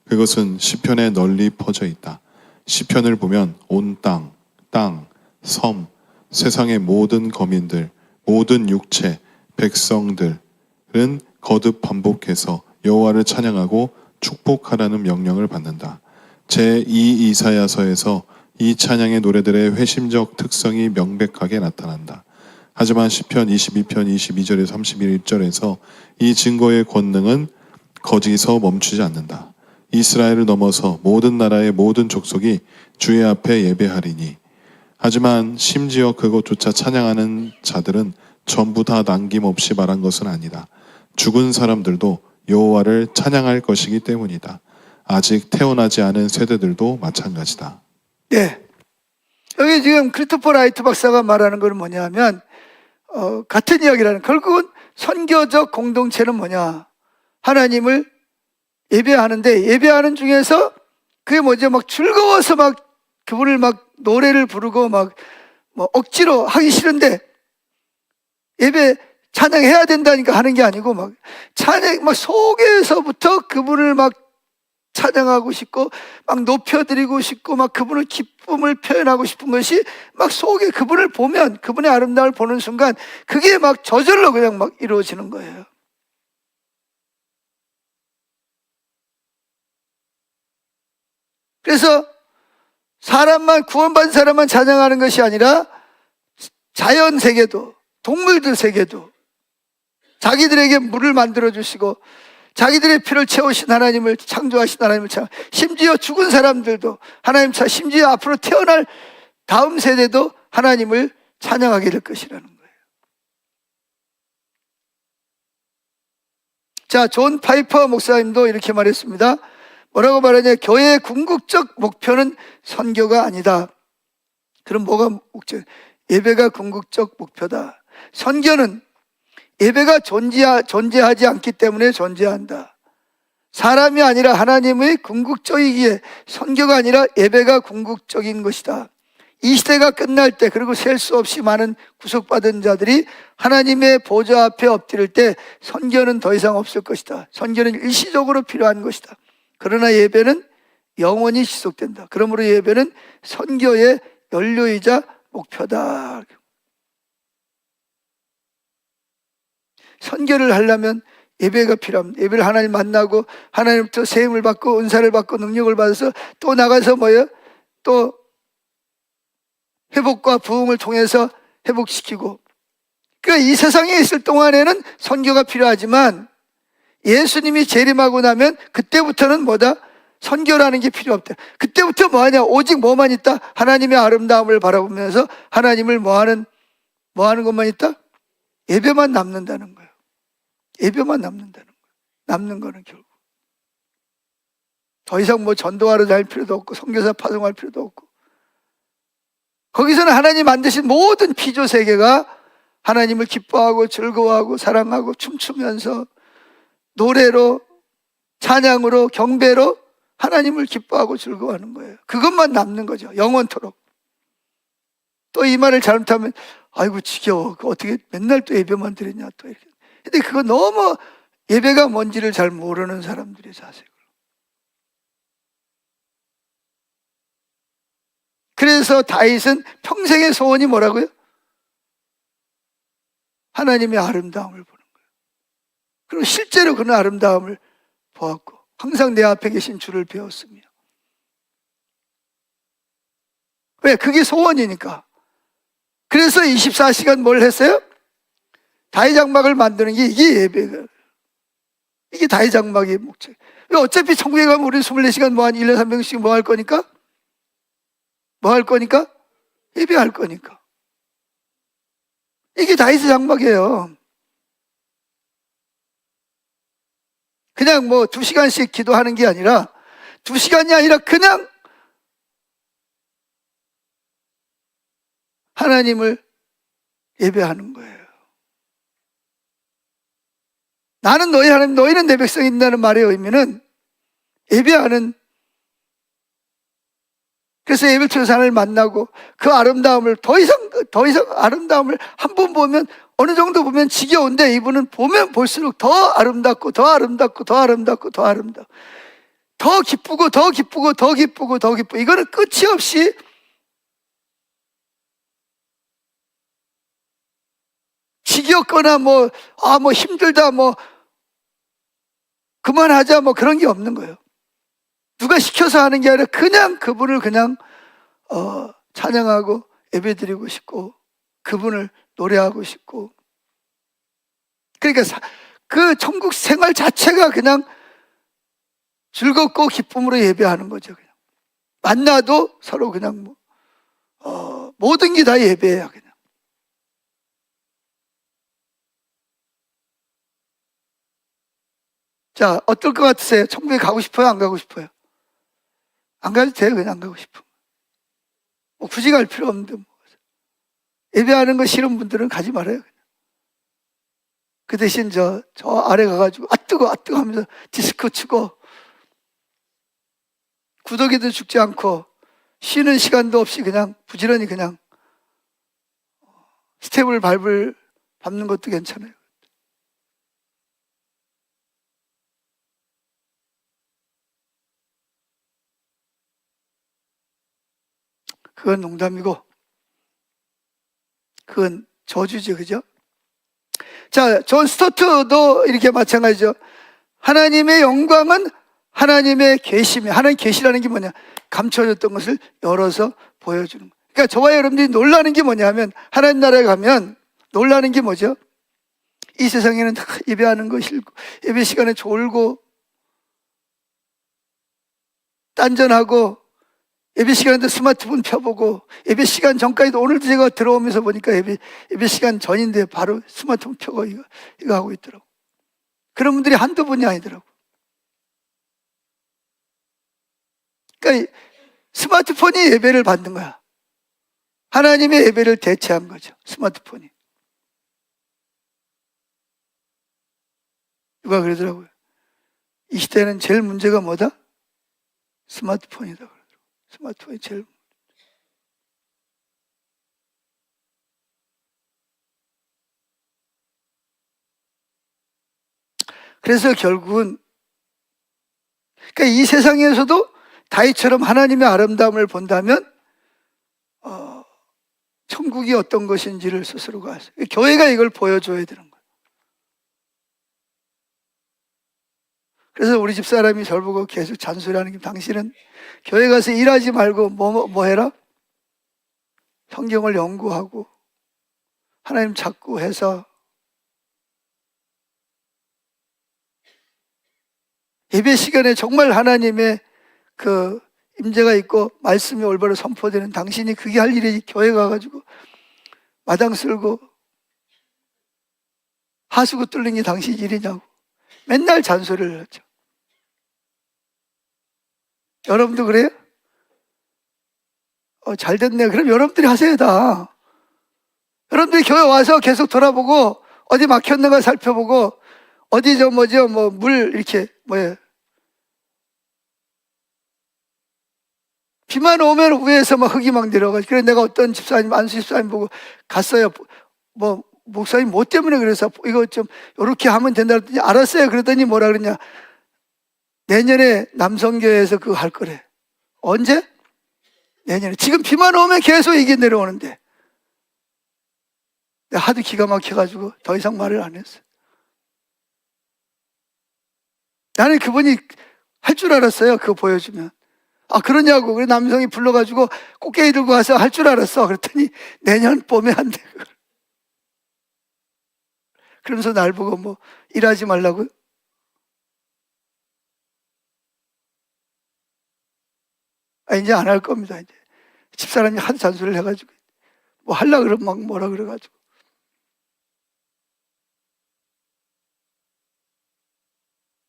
그것은 시편에 널리 퍼져 있다. 시편을 보면 온 땅, 섬, 세상의 모든 거민들, 모든 육체, 백성들은 거듭 반복해서 여호와를 찬양하고 축복하라는 명령을 받는다. 제2 이사야서에서 이 찬양의 노래들의 회심적 특성이 명백하게 나타난다. 하지만 시편 22편 22절에서 31절에서 이 증거의 권능은 거기서 멈추지 않는다. 이스라엘을 넘어서 모든 나라의 모든 족속이 주의 앞에 예배하리니. 하지만 심지어 그것조차 찬양하는 자들은 전부 다 남김없이 말한 것은 아니다. 죽은 사람들도 여호와를 찬양할 것이기 때문이다. 아직 태어나지 않은 세대들도 마찬가지다. 네. 여기 지금 크리스토퍼 라이트 박사가 말하는 건 뭐냐면 같은 이야기라는, 결국은 선교적 공동체는 뭐냐, 하나님을 예배하는데 예배하는 중에서 그게 뭐죠? 막 즐거워서 막 그분을 막 노래를 부르고 막 뭐 억지로 하기 싫은데 예배 찬양해야 된다니까 하는 게 아니고 막 찬양 막 속에서부터 그분을 막 찬양하고 싶고 막 높여드리고 싶고 막 그분의 기쁨을 표현하고 싶은 것이 막 속에 그분을 보면, 그분의 아름다움을 보는 순간 그게 막 저절로 그냥 막 이루어지는 거예요. 그래서 사람만, 구원받은 사람만 찬양하는 것이 아니라 자연 세계도, 동물들 세계도 자기들에게 물을 만들어 주시고 자기들의 피를 채우신 하나님을, 창조하신 하나님을 찬양, 심지어 죽은 사람들도 하나님 심지어 앞으로 태어날 다음 세대도 하나님을 찬양하게 될 것이라는 거예요. 자, 존 파이퍼 목사님도 이렇게 말했습니다. 뭐라고 말하냐? 교회의 궁극적 목표는 선교가 아니다. 그럼 뭐가 목적? 예배가 궁극적 목표다. 선교는 예배가 존재하지 않기 때문에 존재한다. 사람이 아니라 하나님의 궁극적이기에 선교가 아니라 예배가 궁극적인 것이다. 이 시대가 끝날 때, 그리고 셀 수 없이 많은 구속받은 자들이 하나님의 보좌 앞에 엎드릴 때 선교는 더 이상 없을 것이다. 선교는 일시적으로 필요한 것이다. 그러나 예배는 영원히 지속된다. 그러므로 예배는 선교의 연료이자 목표다. 선교를 하려면 예배가 필요합니다. 예배를 하나님 만나고 하나님부터 세임을 받고 은사를 받고 능력을 받아서 또 나가서 뭐예요? 또 회복과 부흥을 통해서 회복시키고, 그러니까 이 세상에 있을 동안에는 선교가 필요하지만 예수님이 재림하고 나면 그때부터는 뭐다? 선교라는 게 필요 없다. 그때부터 뭐하냐? 오직 뭐만 있다? 하나님의 아름다움을 바라보면서 하나님을 뭐하는 것만 있다? 예배만 남는다는 거예요. 예배만 남는다는 거예요. 남는 거는 결국 더 이상 뭐 전도하러 다닐 필요도 없고 선교사 파송할 필요도 없고, 거기서는 하나님 만드신 모든 피조 세계가 하나님을 기뻐하고 즐거워하고 사랑하고 춤추면서 노래로, 찬양으로, 경배로 하나님을 기뻐하고 즐거워하는 거예요. 그것만 남는 거죠. 영원토록. 또 이 말을 잘못하면 아이고 지겨워. 어떻게 맨날 또 예배만 드리냐 또 이렇게. 근데 그거 너무 예배가 뭔지를 잘 모르는 사람들의 자세고. 그래서 다윗은 평생의 소원이 뭐라고요? 하나님의 아름다움을 보는 거예요. 그리고 실제로 그런 아름다움을 보았고 항상 내 앞에 계신 주를 배웠으며. 왜? 그게 소원이니까. 그래서 24시간 뭘 했어요? 다윗 장막을 만드는 게 이게 예배가. 이게 다윗 장막의 목적. 어차피 천국에 가면 우리 24시간 뭐 한 1년 300씩 뭐 할 거니까? 뭐 할 거니까? 예배할 거니까. 이게 다윗의 장막이에요. 그냥 뭐 2시간씩 기도하는 게 아니라 2시간이 아니라 그냥 하나님을 예배하는 거예요. 나는 너희 하나님, 너희는 내 백성인다는 말의 의미는 예배하는, 그래서 예배를 통해서 하나님을 만나고 그 아름다움을 더 이상 아름다움을 한 번 보면 어느 정도 보면 지겨운데 이분은 보면 볼수록 더 아름답고 더 아름답고 더 아름답고 더 아름답고 더 기쁘고 더 기쁘고 더 기쁘고 더 기쁘고 이거는 끝이 없이 지겹거나 뭐 힘들다 뭐 그만하자 뭐 그런 게 없는 거예요. 누가 시켜서 하는 게 아니라 그냥 그분을 그냥 찬양하고 예배드리고 싶고 그분을 노래하고 싶고, 그러니까 그 천국 생활 자체가 그냥 즐겁고 기쁨으로 예배하는 거죠. 그냥 만나도 서로 그냥 모든 게 다 예배예요. 그냥. 자, 어떨 것 같으세요? 천국에 가고 싶어요? 안 가고 싶어요? 안 가도 돼요. 그냥 안 가고 싶으면. 뭐 굳이 갈 필요 없는데 뭐. 예배하는 거 싫은 분들은 가지 말아요. 그냥. 그 대신 저 아래 가가지고 아 뜨거 하면서 디스코 치고 구더기도 죽지 않고 쉬는 시간도 없이 그냥 부지런히 그냥 스텝을 밟는 것도 괜찮아요. 그건 농담이고 그건 저주죠. 그죠? 자, 존 스토트도 이렇게 마찬가지죠. 하나님의 영광은 하나님의 계시며, 하나님 계시라는 게 뭐냐? 감춰졌던 것을 열어서 보여주는 거예요. 그러니까 저와 여러분들이 놀라는 게 뭐냐면 하나님 나라에 가면 놀라는 게 뭐죠? 이 세상에는 다 예배하는 거 싫고 예배 시간에 졸고 딴전하고 예배 시간에도 스마트폰 펴보고 예배 시간 전까지도 오늘도 제가 들어오면서 보니까 예배 시간 전인데 바로 스마트폰 펴고 이거 하고 있더라고. 그런 분들이 한두 분이 아니더라고. 그러니까 스마트폰이 예배를 받는 거야. 하나님의 예배를 대체한 거죠. 스마트폰이. 누가 그러더라고요. 이 시대는 제일 문제가 뭐다? 스마트폰이다 그러더라고요. 스마트폰이 제일. 그래서 결국은 그러니까 이 세상에서도 다윗처럼 하나님의 아름다움을 본다면 천국이 어떤 것인지를 스스로가 아세요. 교회가 이걸 보여줘야 되는 거예요. 그래서 우리 집사람이 저를 보고 계속 잔소리하는 게 당신은 교회 가서 일하지 말고 뭐 해라? 성경을 연구하고 하나님 찾고 해서 예배 시간에 정말 하나님의 그 임재가 있고 말씀이 올바로 선포되는 당신이 그게 할 일이 교회 가가지고 마당 쓸고 하수구 뚫는 게 당신 일이냐고 맨날 잔소리를 하죠. 여러분도 그래요? 잘 됐네. 그럼 여러분들이 하세요 다. 여러분들이 교회 와서 계속 돌아보고 어디 막혔는가 살펴보고 어디 물 이렇게 비만 오면 위에서 막 흙이 막 내려가지고. 그래 내가 어떤 집사님, 안수 집사님 보고 갔어요. 목사님 뭐 때문에 그래서 이거 좀 이렇게 하면 된다 그랬더니 알았어요. 그랬더니 뭐라 그러냐, 내년에 남성교회에서 그거 할 거래. 언제? 내년에. 지금 비만 오면 계속 이게 내려오는데 내가 하도 기가 막혀가지고 더 이상 말을 안 했어. 나는 그분이 할 줄 알았어요. 그거 보여주면. 아 그러냐고. 그래 남성이 불러가지고 꽃게이 들고 와서 할 줄 알았어. 그랬더니 내년 봄에 한대. 그러면서 날 보고 일하지 말라고요? 이제 안 할 겁니다. 이제 집사람이 하도 잔소리를 해가지고 하려고 그러면 막 뭐라 그래가지고.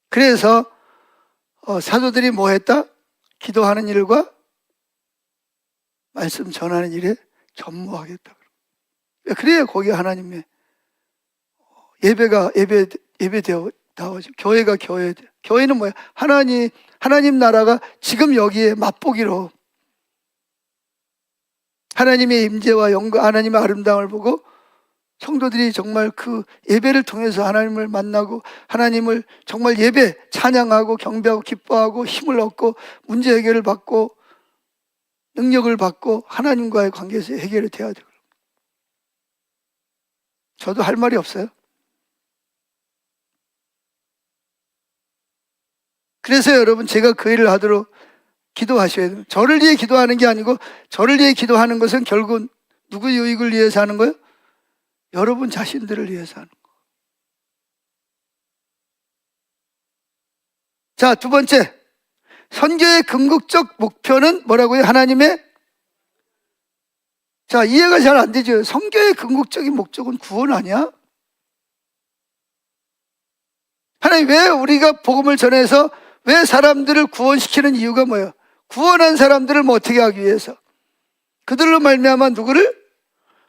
그래서 사도들이 뭐 했다? 기도하는 일과 말씀 전하는 일에 전무하겠다. 그래야 거기 하나님의 예배되어 나오죠. 교회가 교회는 뭐야? 하나님 나라가 지금 여기에 맛보기로 하나님의 임재와 영광, 하나님의 아름다움을 보고 성도들이 정말 그 예배를 통해서 하나님을 만나고 하나님을 정말 찬양하고 경배하고 기뻐하고 힘을 얻고 문제 해결을 받고 능력을 받고 하나님과의 관계에서 해결이 돼야 돼요. 저도 할 말이 없어요. 그래서 여러분 제가 그 일을 하도록 기도하셔야 돼요. 저를 위해 기도하는 게 아니고 저를 위해 기도하는 것은 결국 누구 유익을 위해서 하는 거예요? 여러분 자신들을 위해서 하는 거. 자, 두 번째. 선교의 궁극적 목표는 뭐라고요? 하나님의. 자, 이해가 잘 안 되죠. 선교의 궁극적인 목적은 구원 아니야? 하나님 왜 우리가 복음을 전해서 왜 사람들을 구원시키는 이유가 뭐예요? 구원한 사람들을 어떻게 하기 위해서? 그들로 말미암아 누구를?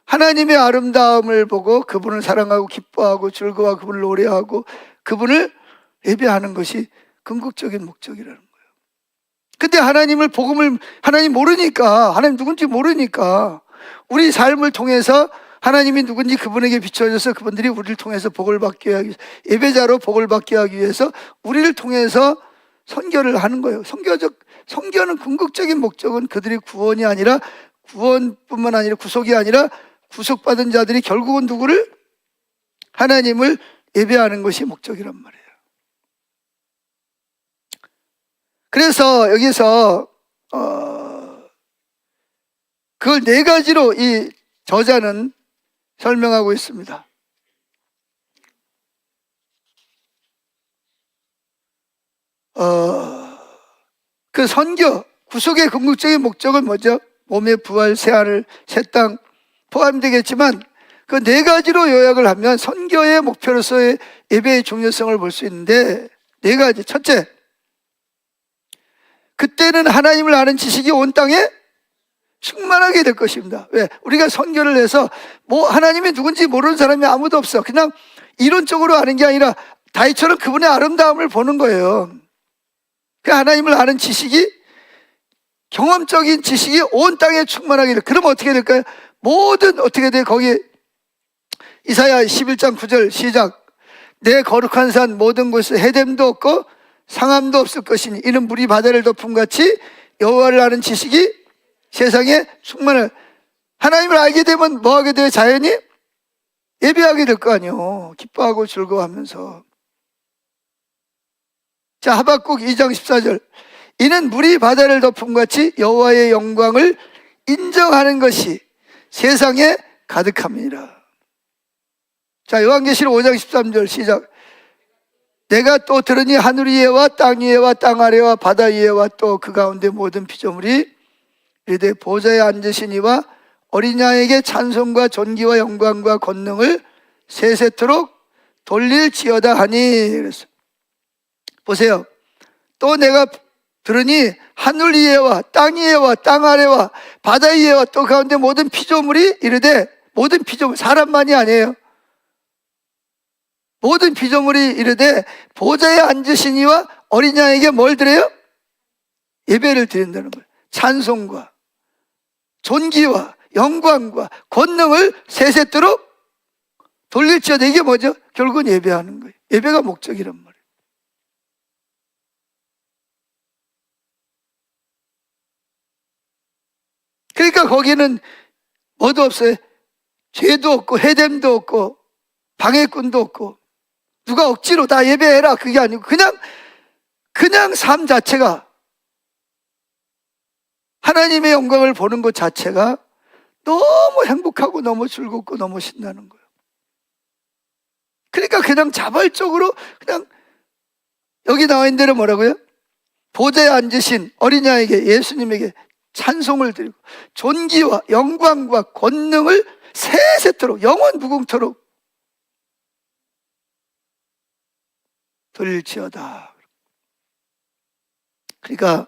하나님의 아름다움을 보고 그분을 사랑하고 기뻐하고 즐거워하고 그분을 노래하고 그분을 예배하는 것이 궁극적인 목적이라는 거예요. 근데 하나님 모르니까, 하나님 누군지 모르니까 우리 삶을 통해서 하나님이 누군지 그분에게 비춰져서 그분들이 우리를 통해서 복을 받게 하기 위해서, 예배자로 복을 받게 하기 위해서 우리를 통해서 선교를 하는 거예요. 선교는 궁극적인 목적은 그들이 구원이 아니라, 구원뿐만 아니라 구속이 아니라 구속받은 자들이 결국은 누구를? 하나님을 예배하는 것이 목적이란 말이에요. 그래서 여기서 그걸 네 가지로 이 저자는 설명하고 있습니다. 그 선교, 구속의 궁극적인 목적은 뭐죠? 몸의 부활, 새하늘, 새 땅 포함되겠지만 그 네 가지로 요약을 하면 선교의 목표로서의 예배의 중요성을 볼 수 있는데, 네 가지. 첫째, 그때는 하나님을 아는 지식이 온 땅에 충만하게 될 것입니다. 왜? 우리가 선교를 해서 하나님이 누군지 모르는 사람이 아무도 없어. 그냥 이론적으로 아는 게 아니라 다윗처럼 그분의 아름다움을 보는 거예요. 그 하나님을 아는 지식이, 경험적인 지식이 온 땅에 충만하게 돼. 그럼 어떻게 될까요? 어떻게 돼? 거기 이사야 11장 9절 시작. 내 거룩한 산 모든 곳에 해됨도 없고 상함도 없을 것이니 이는 물이 바다를 덮음같이 여호와를 아는 지식이 세상에 충만해. 하나님을 알게 되면 뭐 하게 돼요? 자연히 예배하게 될 거 아니에요. 기뻐하고 즐거워하면서. 자, 하박국 2장 14절. 이는 물이 바다를 덮음같이 여호와의 영광을 인정하는 것이 세상에 가득함이니라. 자, 요한계시록 5장 13절 시작. 내가 또 들으니 하늘 위에와 땅 위에와 땅 아래와 바다 위에와 또 그 가운데 모든 피조물이 이르되 보좌에 앉으신 이와 어린 양에게 찬송과 존귀와 영광과 권능을 세세토록 돌릴지어다 하니. 그랬어요. 보세요. 또 내가 들으니 하늘 위에와 땅 위에와 땅 아래와 바다 위에와 또 가운데 모든 피조물이 이르되 모든 피조물, 사람만이 아니에요. 모든 피조물이 이르되 보좌에 앉으신 이와 어린 양에게 뭘 드려요? 예배를 드린다는 거예요. 찬송과 존귀와 영광과 권능을 세세토록 돌릴지어다. 이게 뭐죠? 결국은 예배하는 거예요. 예배가 목적이란 말이에요. 그러니까 거기는 뭐도 없어요. 죄도 없고 해됨도 없고 방해꾼도 없고 누가 억지로 다 예배해라 그게 아니고 그냥 삶 자체가, 하나님의 영광을 보는 것 자체가 너무 행복하고 너무 즐겁고 너무 신나는 거예요. 그러니까 그냥 자발적으로 그냥 여기 나와 있는 대로 뭐라고요? 보좌에 앉으신 어린 양에게, 예수님에게 찬송을 드리고 존귀와 영광과 권능을 세세토록 영원 무궁토록 돌릴지어다. 그러니까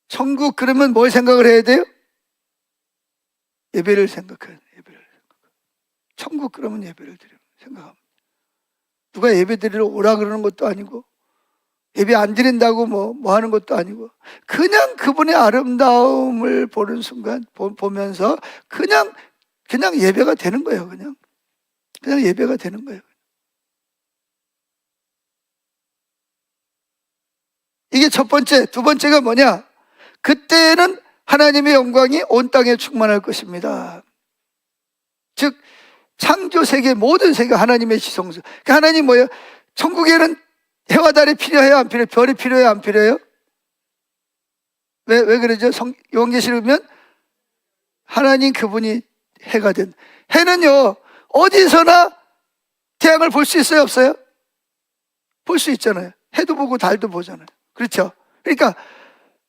천국 그러면 뭘 생각을 해야 돼요? 예배를 생각해요. 예배를. 천국 그러면 예배를 생각합니다. 누가 예배 드리러 오라 그러는 것도 아니고 예배 안 드린다고 뭐 하는 것도 아니고 그냥 그분의 아름다움을 보는 순간 보면서 그냥 예배가 되는 거예요. 그냥 예배가 되는 거예요. 이게 첫 번째. 두 번째가 뭐냐? 그때는 하나님의 영광이 온 땅에 충만할 것입니다. 즉 창조 세계 모든 세계가 하나님의 지성소. 그러니까 하나님 뭐예요? 천국에는 해와 달이 필요해요? 안 필요해요? 별이 필요해요? 안 필요해요? 왜 그러죠? 요한계시록 보면 하나님 그분이 해가 된. 해는요 어디서나 태양을 볼 수 있어요? 없어요? 볼 수 있잖아요. 해도 보고 달도 보잖아요. 그렇죠? 그러니까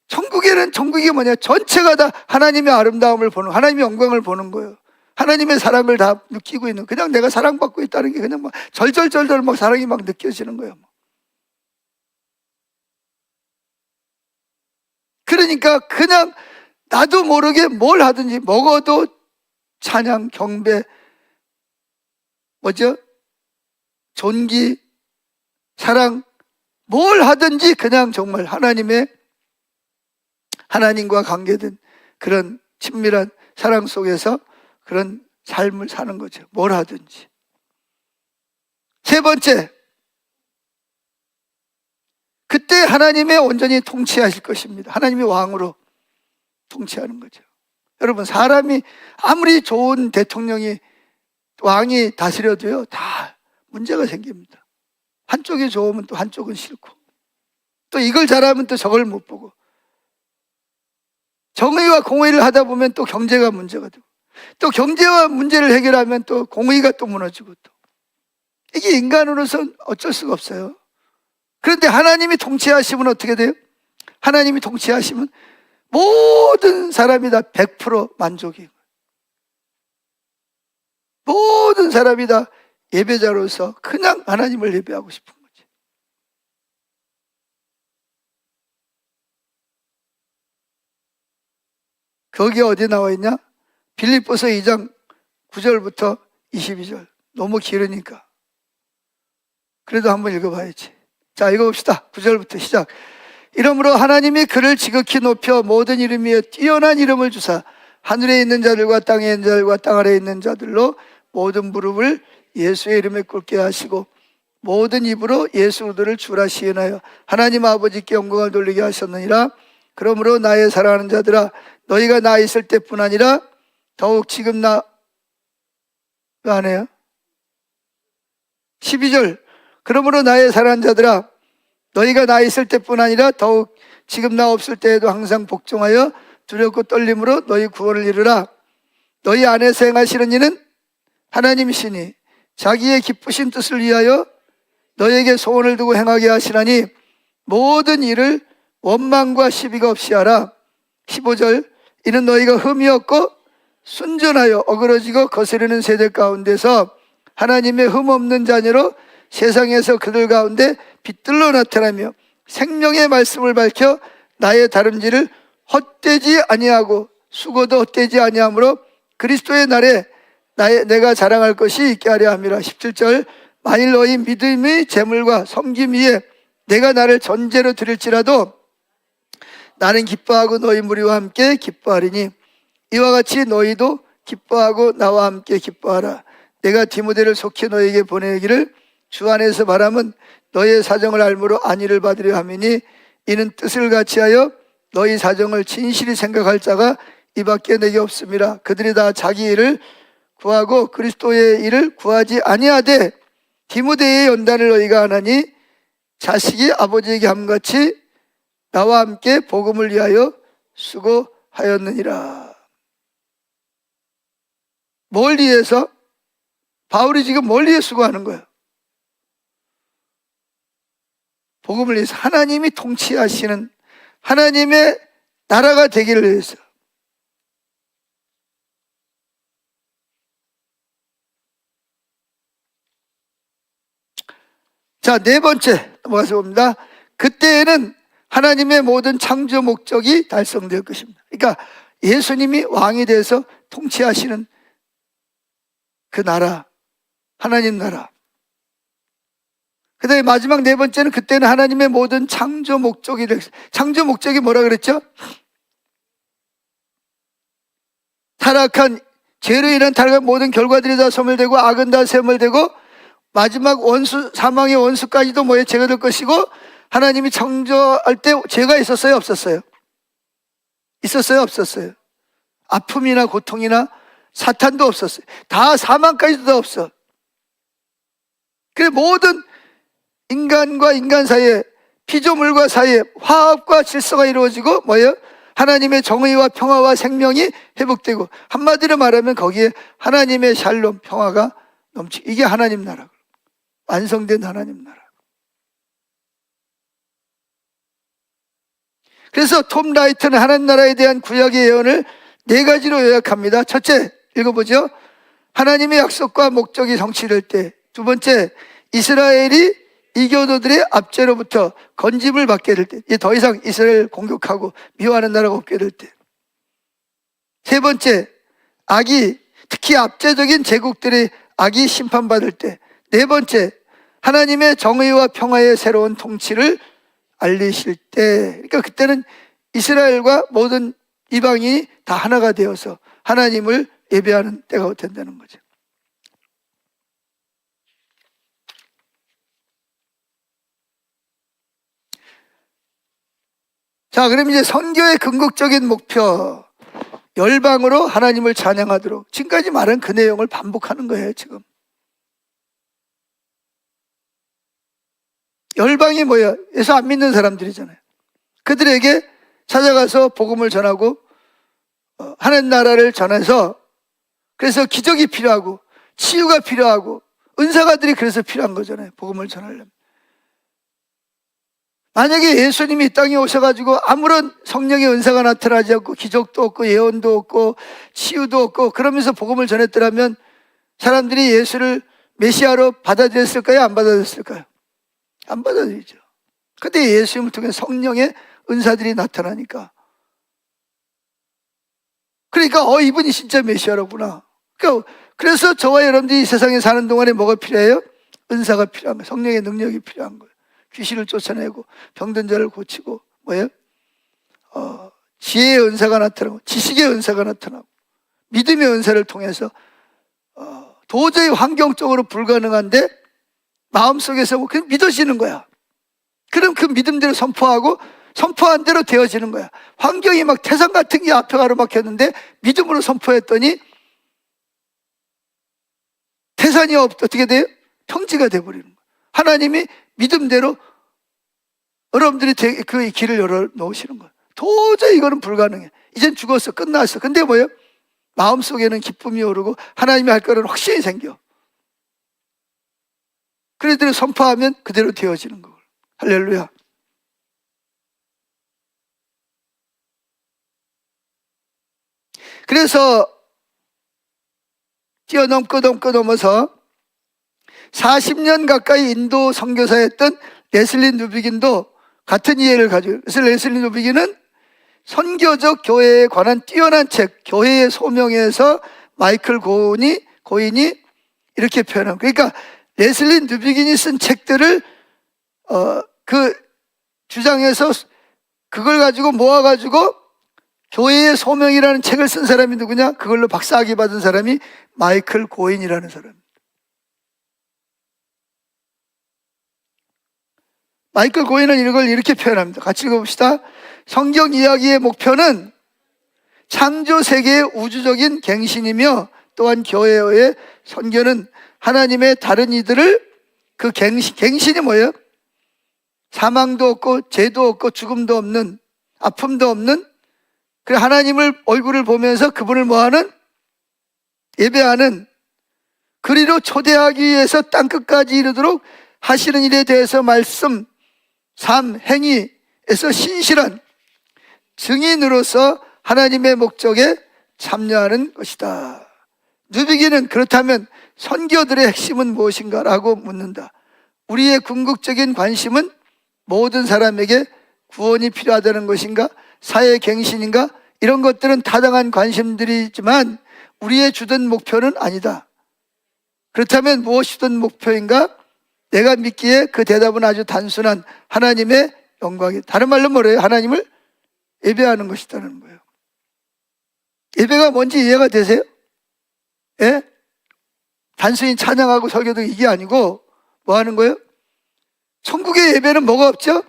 천국에는, 천국이 뭐냐? 전체가 다 하나님의 아름다움을 보는, 하나님의 영광을 보는 거예요. 하나님의 사랑을 다 느끼고 있는, 그냥 내가 사랑받고 있다는 게 그냥 막 절절절절 막 사랑이 막 느껴지는 거예요. 그러니까 그냥 나도 모르게 뭘 하든지 먹어도 찬양, 경배, 뭐죠? 존귀, 사랑, 뭘 하든지 그냥 정말 하나님과 관계된 그런 친밀한 사랑 속에서 그런 삶을 사는 거죠. 뭘 하든지. 세 번째, 그때 하나님의 온전히 통치하실 것입니다. 하나님이 왕으로 통치하는 거죠. 여러분, 사람이 아무리 좋은 대통령이, 왕이 다스려도요 다 문제가 생깁니다. 한쪽이 좋으면 또 한쪽은 싫고, 또 이걸 잘하면 또 저걸 못 보고, 정의와 공의를 하다 보면 또 경제가 문제가 되고, 또 경제와 문제를 해결하면 또 공의가 또 무너지고, 또 이게 인간으로서는 어쩔 수가 없어요. 그런데 하나님이 통치하시면 어떻게 돼요? 하나님이 통치하시면 모든 사람이 다 100% 만족이에요. 모든 사람이 다 예배자로서 그냥 하나님을 예배하고 싶은 거지. 거기 어디 나와 있냐? 빌립보서 2장 9절부터 22절. 너무 길으니까 그래도 한번 읽어봐야지. 자, 읽어봅시다. 9절부터 시작. 이러므로 하나님이 그를 지극히 높여 모든 이름 위에 뛰어난 이름을 주사 하늘에 있는 자들과 땅에 있는 자들과 땅 아래에 있는 자들로 모든 무릎을 예수의 이름에 꿇게 하시고 모든 입으로 예수를 주라 시인하여 하나님 아버지께 영광을 돌리게 하셨느니라. 그러므로 나의 사랑하는 자들아, 너희가 나 있을 때뿐 아니라 더욱 지금 왜 안 해요? 12절. 그러므로 나의 사랑하는 자들아, 너희가 나 있을 때뿐 아니라 더욱 지금 나 없을 때에도 항상 복종하여 두렵고 떨림으로 너희 구원을 이루라. 너희 안에서 행하시는 이는 하나님이시니 자기의 기쁘신 뜻을 위하여 너희에게 소원을 두고 행하게 하시나니 모든 일을 원망과 시비가 없이 하라. 15절. 이는 너희가 흠이 없고 순전하여 어그러지고 거스르는 세대 가운데서 하나님의 흠 없는 자녀로 세상에서 그들 가운데 빛들로 나타나며 생명의 말씀을 밝혀 나의 다름질을 헛되지 아니하고 수고도 헛되지 아니하므로 그리스도의 날에 내가 자랑할 것이 있게 하려 함이라. 17절 만일 너희 믿음의 재물과 섬김 위에 내가 나를 전제로 드릴지라도 나는 기뻐하고 너희 무리와 함께 기뻐하리니 이와 같이 너희도 기뻐하고 나와 함께 기뻐하라. 내가 디모데를 속히 너희에게 보내기를 주 안에서 바람은 너희의 사정을 알므로 안위를 받으려 함이니 이는 뜻을 같이하여 너희 사정을 진실히 생각할 자가 이밖에 내게 없음이라. 그들이 다 자기 일을 구하고 그리스도의 일을 구하지 아니하되 디모데의 연단을 너희가 안 하니 자식이 아버지에게 함같이 나와 함께 복음을 위하여 수고하였느니라. 뭘 위해서? 바울이 지금 뭘 위해 수고하는 거예요? 복음을 위해서, 하나님이 통치하시는 하나님의 나라가 되기를 위해서. 자, 네 번째 넘어가서 봅니다. 그때에는 하나님의 모든 창조 목적이 달성될 것입니다. 그러니까 예수님이 왕이 돼서 통치하시는 그 나라, 하나님 나라. 그 다음에 마지막 네 번째는 그때는 하나님의 모든 창조 목적이 될, 창조 목적이 뭐라 그랬죠? 타락한, 죄로 인한 타락한 모든 결과들이 다 소멸되고 악은 다 소멸되고 마지막 원수, 사망의 원수까지도 뭐에 제거될 것이고, 하나님이 창조할 때 죄가 있었어요, 없었어요? 있었어요, 없었어요? 아픔이나 고통이나 사탄도 없었어요. 다 사망까지도 다 없어. 그래 모든 인간과 인간 사이에, 피조물과 사이에 화합과 질서가 이루어지고 뭐예요? 하나님의 정의와 평화와 생명이 회복되고, 한마디로 말하면 거기에 하나님의 샬롬, 평화가 넘치고, 이게 하나님 나라, 완성된 하나님 나라. 그래서 톰 라이트는 하나님 나라에 대한 구약의 예언을 네 가지로 요약합니다. 첫째, 읽어보죠. 하나님의 약속과 목적이 성취될 때. 두 번째, 이스라엘이 이교도들의 압제로부터 건짐을 받게 될 때, 이제 더 이상 이스라엘 공격하고 미워하는 나라가 없게 될 때. 세 번째, 악이, 특히 압제적인 제국들의 악이 심판받을 때. 네 번째, 하나님의 정의와 평화의 새로운 통치를 알리실 때. 그러니까 그때는 이스라엘과 모든 이방인이 다 하나가 되어서 하나님을 예배하는 때가 된다는 거죠. 자, 그럼 이제 선교의 궁극적인 목표, 열방으로 하나님을 찬양하도록, 지금까지 말한 그 내용을 반복하는 거예요. 지금 열방이 뭐야? 예수 안 믿는 사람들이잖아요. 그들에게 찾아가서 복음을 전하고 하나님 나라를 전해서, 그래서 기적이 필요하고 치유가 필요하고 은사가들이 그래서 필요한 거잖아요. 복음을 전하려면. 만약에 예수님이 이 땅에 오셔가지고 아무런 성령의 은사가 나타나지 않고 기적도 없고 예언도 없고 치유도 없고 그러면서 복음을 전했더라면 사람들이 예수를 메시아로 받아들였을까요? 안 받아들였을까요? 안 받아들이죠. 근데 예수님을 통해 성령의 은사들이 나타나니까, 그러니까 이분이 진짜 메시아로구나. 그래서 저와 여러분들이 이 세상에 사는 동안에 뭐가 필요해요? 은사가 필요한 거예요. 성령의 능력이 필요한 거예요. 귀신을 쫓아내고 병든 자를 고치고 뭐예요? 지혜의 은사가 나타나고 지식의 은사가 나타나고 믿음의 은사를 통해서 도저히 환경적으로 불가능한데 마음속에서 그냥 믿어지는 거야. 그럼 그 믿음대로 선포하고 선포한 대로 되어지는 거야. 환경이 막 태산 같은 게 앞에 가로막혔는데 믿음으로 선포했더니 태산이 어떻게 돼요? 평지가 돼버리는 거야. 하나님이 믿음대로 여러분들이 그 길을 열어놓으시는 거예요. 도저히 이거는 불가능해. 이젠 죽었어. 끝났어. 근데 뭐예요? 마음속에는 기쁨이 오르고 하나님이 할 거는 확신이 생겨. 그래도 선포하면 그대로 되어지는 거예요. 할렐루야. 그래서 넘어서 40년 가까이 인도 선교사였던 레슬리 누비긴도 같은 이해를 가지고, 그래서 레슬리 누비긴은 선교적 교회에 관한 뛰어난 책, 교회의 소명에서 마이클 고인이 이렇게 표현합니다. 그러니까 레슬리 뉴비긴이 쓴 책들을 그 주장해서 그걸 가지고 모아가지고 교회의 소명이라는 책을 쓴 사람이 누구냐? 그걸로 박사학위 받은 사람이 마이클 고인이라는 사람입니다. 마이클 고인은 이걸 이렇게 표현합니다. 같이 읽어봅시다. 성경 이야기의 목표는 창조 세계의 우주적인 갱신이며 또한 교회의 선교는 하나님의 다른 이들을 그 갱신이 뭐예요? 사망도 없고 죄도 없고 죽음도 없는 아픔도 없는 그 하나님을 얼굴을 보면서 그분을 뭐하는? 예배하는 그리로 초대하기 위해서 땅끝까지 이르도록 하시는 일에 대해서 말씀, 삶, 행위에서 신실한 증인으로서 하나님의 목적에 참여하는 것이다. 뉴비긴은 그렇다면 선교들의 핵심은 무엇인가? 라고 묻는다. 우리의 궁극적인 관심은 모든 사람에게 구원이 필요하다는 것인가? 사회 갱신인가? 이런 것들은 타당한 관심들이지만 우리의 주된 목표는 아니다. 그렇다면 무엇이 주된 목표인가? 내가 믿기에 그 대답은 아주 단순한 하나님의 영광이. 다른 말로 뭐래요? 하나님을 예배하는 것이라는 거예요. 예배가 뭔지 이해가 되세요? 예? 단순히 찬양하고 설교도 이게 아니고 뭐 하는 거예요? 천국의 예배는 뭐가 없죠?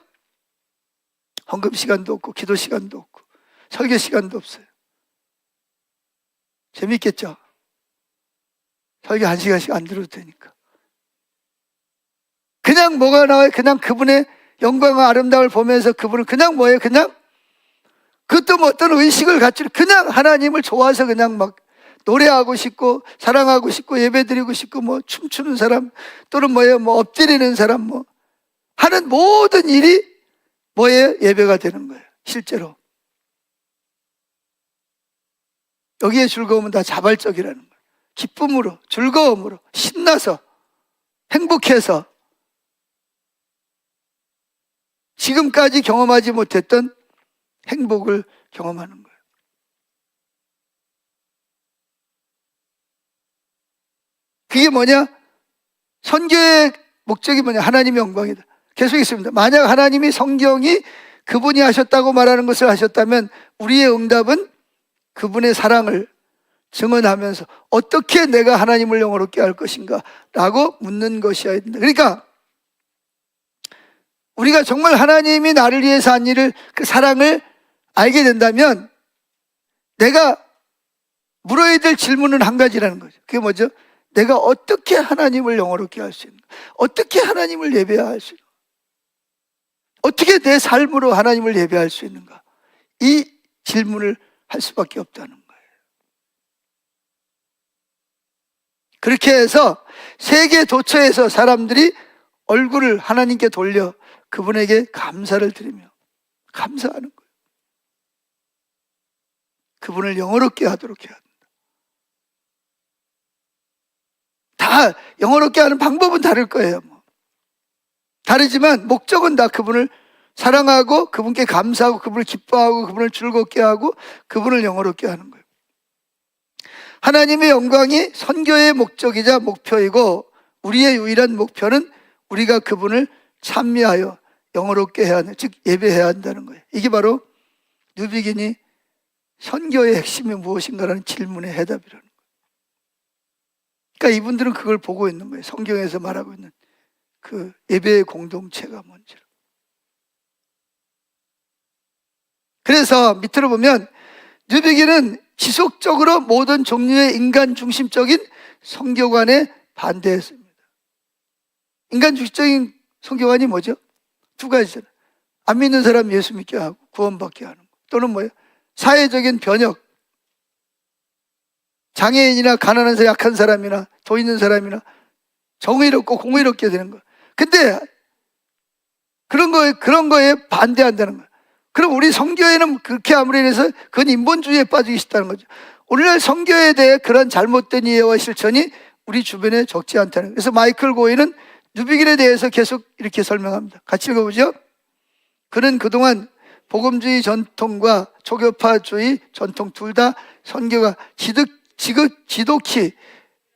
헌금 시간도 없고 기도 시간도 없고 설교 시간도 없어요. 재밌겠죠? 설교 1시간씩 안 들어도 되니까. 그냥 뭐가 나와요? 그냥 그분의 영광과 아름다움을 보면서 그분을 그냥 뭐예요? 그냥 그것도 뭐 어떤 의식을 갖추고 그냥 하나님을 좋아해서 그냥 막 노래하고 싶고 사랑하고 싶고 예배드리고 싶고 뭐 춤추는 사람 또는 뭐예요? 뭐 엎드리는 사람 뭐 하는 모든 일이 뭐예요? 예배가 되는 거예요. 실제로. 여기에 즐거움은 다 자발적이라는 거예요. 기쁨으로, 즐거움으로, 신나서, 행복해서 지금까지 경험하지 못했던 행복을 경험하는 거예요. 그게 뭐냐? 선교의 목적이 뭐냐? 하나님의 영광이다. 계속 있습니다. 만약 하나님이 성경이 그분이 하셨다고 말하는 것을 하셨다면 우리의 응답은 그분의 사랑을 증언하면서 어떻게 내가 하나님을 영화롭게 할 것인가 라고 묻는 것이어야 된다. 그러니까 우리가 정말 하나님이 나를 위해서 한 일을 그 사랑을 알게 된다면 내가 물어야 될 질문은 한 가지라는 거죠. 그게 뭐죠? 내가 어떻게 하나님을 영화롭게 할 수 있는가? 어떻게 하나님을 예배할 수 있는가? 어떻게 내 삶으로 하나님을 예배할 수 있는가? 이 질문을 할 수밖에 없다는 거예요. 그렇게 해서 세계 도처에서 사람들이 얼굴을 하나님께 돌려 그분에게 감사를 드리며 감사하는 거예요. 그분을 영화롭게 하도록 해야 된다. 다 영화롭게 하는 방법은 다를 거예요. 다르지만 목적은 다 그분을 사랑하고 그분께 감사하고 그분을 기뻐하고 그분을 즐겁게 하고 그분을 영화롭게 하는 거예요. 하나님의 영광이 선교의 목적이자 목표이고 우리의 유일한 목표는 우리가 그분을 찬미하여 영화롭게 해야 하는, 즉 예배해야 한다는 거예요. 이게 바로 뉴비긴이 선교의 핵심이 무엇인가라는 질문의 해답이라는 거예요. 그러니까 이분들은 그걸 보고 있는 거예요. 성경에서 말하고 있는 그 예배의 공동체가 뭔지. 그래서 밑으로 보면 뉴비긴은 지속적으로 모든 종류의 인간 중심적인 성교관에 반대했습니다. 인간 중심적인 성교관이 뭐죠? 두 가지잖아요. 안 믿는 사람 예수 믿게 하고 구원받게 하는 거. 또는 뭐예요? 사회적인 변혁. 장애인이나 가난한 사람, 약한 사람이나 돈 있는 사람이나 정의롭고 공의롭게 되는 거. 근데 그런 거에 반대한다는 거예요. 그럼 우리 선교회는 그렇게 아무리 해서 그건 인본주의에 빠지기 쉽다는 거죠. 오늘날 선교에 대해 그런 잘못된 이해와 실천이 우리 주변에 적지 않다는 거예요. 그래서 마이클 고인은 뉴비긴에 대해서 계속 이렇게 설명합니다. 같이 읽어보죠. 그는 그동안 복음주의 전통과 초교파주의 전통 둘 다 선교가 지독히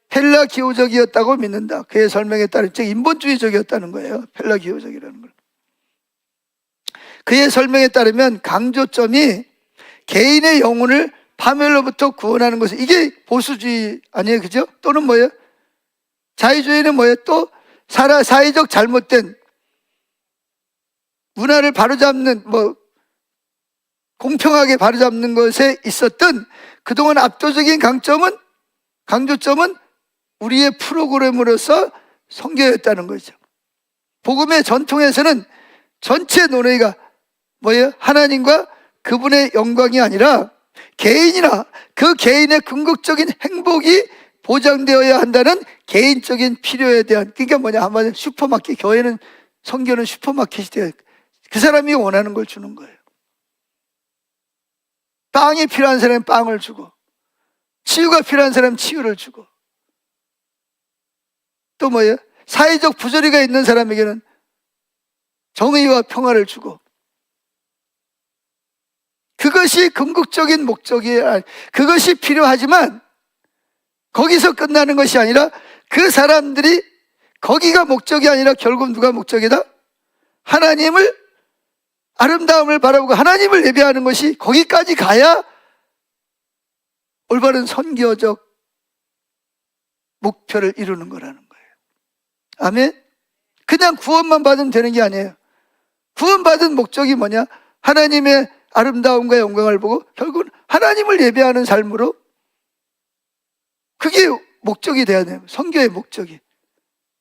펠라기오적이었다고 믿는다. 그의 설명에 따른, 즉 인본주의적이었다는 거예요. 펠라기오적이라는 걸. 그의 설명에 따르면 강조점이 개인의 영혼을 파멸로부터 구원하는 것은, 이게 보수주의 아니에요, 그죠? 또는 뭐예요? 자유주의는 뭐예요? 또 사회적 잘못된 문화를 바로잡는, 공평하게 바로잡는 것에 있었던 그동안 압도적인 강조점은 우리의 프로그램으로서 성교였다는 거죠. 복음의 전통에서는 전체 논의가 뭐예요? 하나님과 그분의 영광이 아니라 개인이나 그 개인의 궁극적인 행복이 보장되어야 한다는 개인적인 필요에 대한, 그러니까 뭐냐, 한마디로 슈퍼마켓, 교회는, 성교는 슈퍼마켓이 돼요. 그 사람이 원하는 걸 주는 거예요. 빵이 필요한 사람은 빵을 주고, 치유가 필요한 사람은 치유를 주고, 또 뭐예요? 사회적 부조리가 있는 사람에게는 정의와 평화를 주고, 그것이 궁극적인 목적이에요. 그것이 필요하지만 거기서 끝나는 것이 아니라 그 사람들이, 거기가 목적이 아니라 결국 누가 목적이다? 하나님을, 아름다움을 바라보고 하나님을 예배하는 것이, 거기까지 가야 올바른 선교적 목표를 이루는 거라는 거예요. 아멘? 그냥 구원만 받으면 되는 게 아니에요. 구원받은 목적이 뭐냐? 하나님의 아름다움과 영광을 보고 결국은 하나님을 예배하는 삶으로, 그게 목적이 돼야 돼요. 선교의 목적이.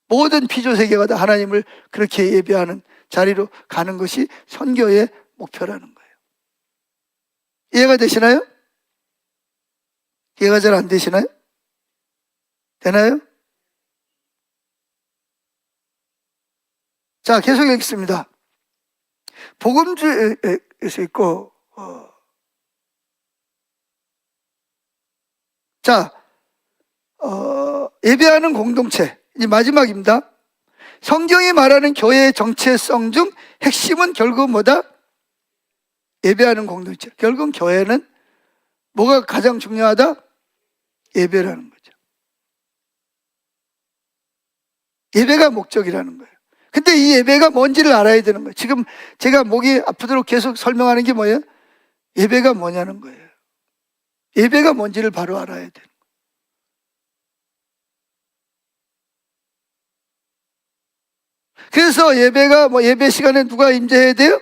모든 피조세계가 다 하나님을 그렇게 예배하는 자리로 가는 것이 선교의 목표라는 거예요. 이해가 되시나요? 이해가 잘 안 되시나요? 되나요? 자, 계속 읽겠습니다. 복음주에서 있고, 예배하는 공동체, 이제 마지막입니다. 성경이 말하는 교회의 정체성 중 핵심은 결국 뭐다? 예배하는 공동체. 결국 교회는 뭐가 가장 중요하다? 예배라는 거죠. 예배가 목적이라는 거예요. 근데 이 예배가 뭔지를 알아야 되는 거예요. 지금 제가 목이 아프도록 계속 설명하는 게 뭐예요? 예배가 뭐냐는 거예요. 예배가 뭔지를 바로 알아야 되는 거예요. 그래서 예배가 예배 시간에 누가 임재해야 돼요?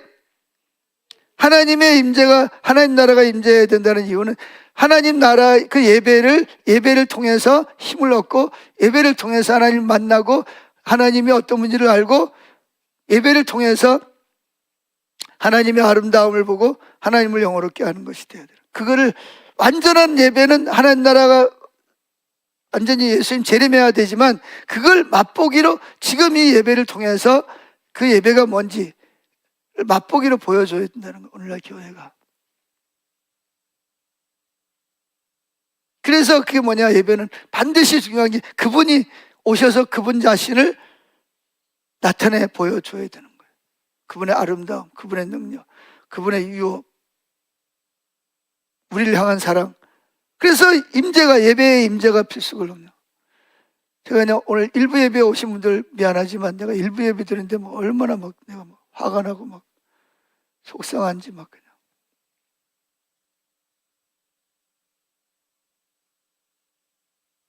하나님의 임재가, 하나님 나라가 임재해야 된다는 이유는 하나님 나라 그 예배를 통해서 힘을 얻고, 예배를 통해서 하나님을 만나고, 하나님이 어떤 분인지를 알고, 예배를 통해서 하나님의 아름다움을 보고 하나님을 영화롭게 하는 것이 돼야 돼요. 그거를, 완전한 예배는 하나님 나라가 완전히 예수님 재림해야 되지만, 그걸 맛보기로 지금 이 예배를 통해서 그 예배가 뭔지 맛보기로 보여줘야 된다는 거예요, 오늘날 교회가. 그래서 그게 뭐냐, 예배는 반드시 중요한 게 그분이 오셔서 그분 자신을 나타내 보여줘야 되는 거예요. 그분의 아름다움, 그분의 능력, 그분의 유업, 우리를 향한 사랑. 그래서 임재가, 예배의 임재가 필수거든요. 제가 오늘 일부 예배에 오신 분들 미안하지만, 내가 일부 예배 드리는데 얼마나 내가 화가 나고 속상한지 그냥.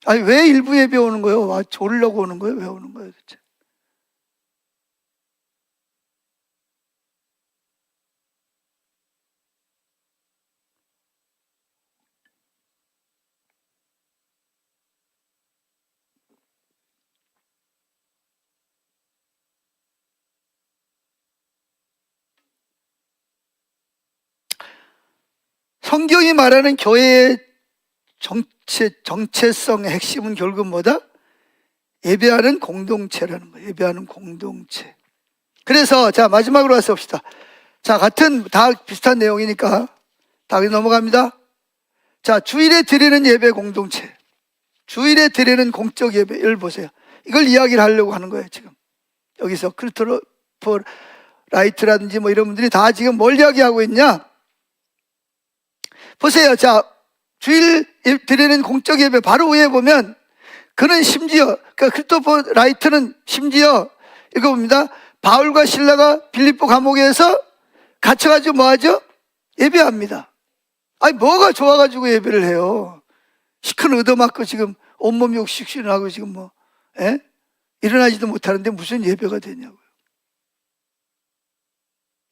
아니, 왜 일부 예배 오는 거예요? 졸려고 오는 거예요? 왜 오는 거예요, 도대체? 성경이 말하는 교회의 정체성의 핵심은 결국 뭐다? 예배하는 공동체라는 거예요. 예배하는 공동체. 그래서 자, 마지막으로 와서 봅시다. 자, 다 비슷한 내용이니까 다 넘어갑니다. 자, 주일에 드리는 예배 공동체, 주일에 드리는 공적 예배를 보세요. 이걸 이야기를 하려고 하는 거예요. 지금 여기서 크리스토퍼 라이트라든지 이런 분들이 다 지금 뭘 이야기하고 있냐? 보세요. 자, 주일 드리는 공적 예배 바로 위에 보면 그는 심지어, 그러니까 크리스토퍼 라이트는 심지어 이거 봅니다. 바울과 실라가 빌립보 감옥에서 갇혀가지고 뭐 하죠? 예배합니다. 아니 뭐가 좋아가지고 예배를 해요? 시큰 얻어맞고 지금 온몸이 욱신욱신하고 지금 뭐 일어나지도 못하는데 무슨 예배가 되냐고요.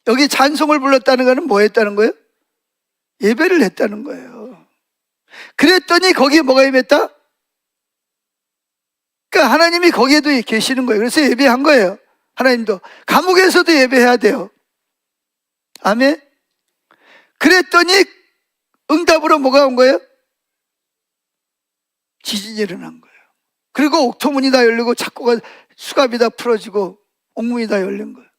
여기 찬송을 불렀다는 거는 뭐 했다는 거예요? 예배를 했다는 거예요. 그랬더니 거기에 뭐가 임했다? 그러니까 하나님이 거기에도 계시는 거예요. 그래서 예배한 거예요. 하나님도 감옥에서도 예배해야 돼요. 아멘. 그랬더니 응답으로 뭐가 온 거예요? 지진이 일어난 거예요. 그리고 옥토문이 다 열리고 착고가 수갑이 다 풀어지고 옥문이 다 열린 거예요.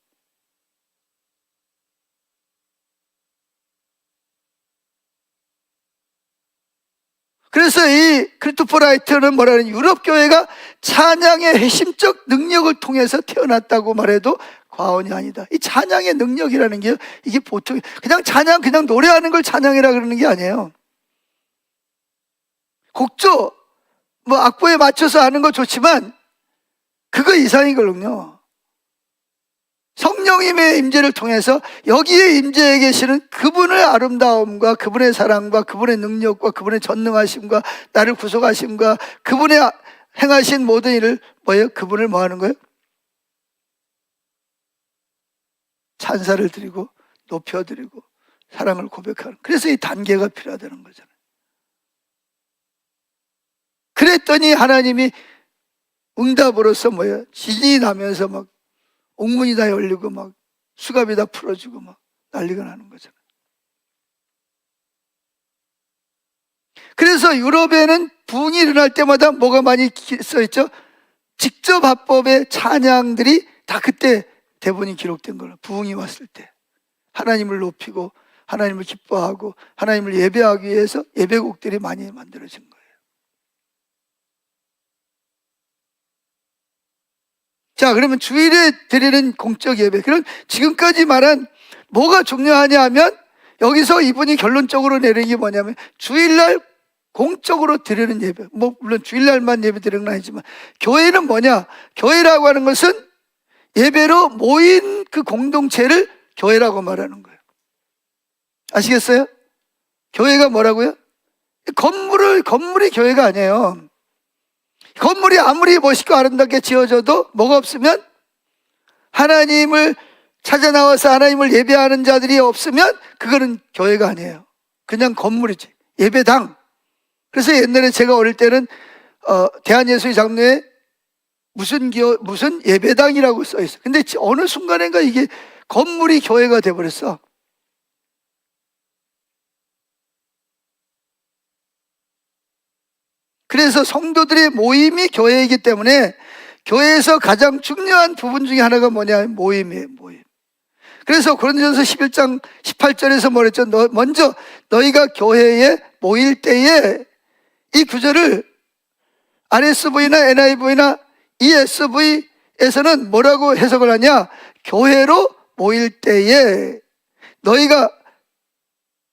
그래서 이 크리스토퍼 라이트는 뭐라는 유럽 교회가 찬양의 핵심적 능력을 통해서 태어났다고 말해도 과언이 아니다. 이 찬양의 능력이라는 게 이게 보통 그냥 찬양 그냥 노래하는 걸 찬양이라 그러는 게 아니에요. 곡조 뭐 악보에 맞춰서 하는 거 좋지만 그거 이상이거든요. 성령님의 임재를 통해서 여기에 임재해 계시는 그분의 아름다움과 그분의 사랑과 그분의 능력과 그분의 전능하심과 나를 구속하심과 그분의 행하신 모든 일을 뭐예요? 그분을 뭐 하는 거예요? 찬사를 드리고 높여드리고 사랑을 고백하는, 그래서 이 단계가 필요하다는 거잖아요. 그랬더니 하나님이 응답으로서 뭐예요? 지진이 나면서 막 옥문이 다 열리고 막 수갑이 다 풀어지고 막 난리가 나는 거잖아요. 그래서 유럽에는 부흥이 일어날 때마다 뭐가 많이 써있죠? 직접 합법의 찬양들이 다 그때 대본이 기록된 거예요. 부흥이 왔을 때 하나님을 높이고 하나님을 기뻐하고 하나님을 예배하기 위해서 예배곡들이 많이 만들어진 거예요. 자, 그러면 주일에 드리는 공적 예배, 그럼 지금까지 말한 뭐가 중요하냐 하면 여기서 이분이 결론적으로 내리는 게 뭐냐면 주일날 공적으로 드리는 예배, 뭐 물론 주일날만 예배 드리는 건 아니지만 교회는 뭐냐? 교회라고 하는 것은 예배로 모인 그 공동체를 교회라고 말하는 거예요. 아시겠어요? 교회가 뭐라고요? 건물이 교회가 아니에요. 건물이 아무리 멋있고 아름답게 지어져도 뭐가 없으면, 하나님을 찾아 나와서 하나님을 예배하는 자들이 없으면 그거는 교회가 아니에요. 그냥 건물이지. 예배당. 그래서 옛날에 제가 어릴 때는 대한예수의 장로에 무슨 예배당이라고 써 있어. 근데 어느 순간인가 이게 건물이 교회가 돼버렸어. 그래서 성도들의 모임이 교회이기 때문에 교회에서 가장 중요한 부분 중에 하나가 뭐냐? 모임이에요, 모임. 그래서 고린도전서 11장 18절에서 뭐랬죠? 먼저 너희가 교회에 모일 때에, 이 구절을 RSV나 NIV나 ESV에서는 뭐라고 해석을 하냐? 교회로 모일 때에 너희가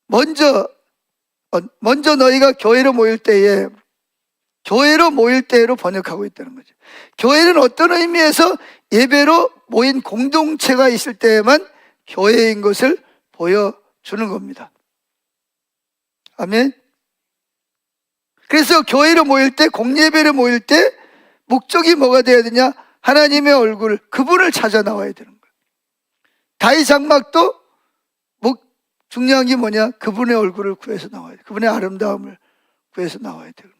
먼저 너희가 교회로 모일 때에, 교회로 모일 때로 번역하고 있다는 거죠. 교회는 어떤 의미에서 예배로 모인 공동체가 있을 때에만 교회인 것을 보여주는 겁니다. 아멘. 그래서 교회로 모일 때, 공예배로 모일 때 목적이 뭐가 돼야 되냐? 하나님의 얼굴, 그분을 찾아 나와야 되는 거예요. 다윗 장막도 중요한 게 뭐냐? 그분의 얼굴을 구해서 나와야 돼요. 그분의 아름다움을 구해서 나와야 돼요.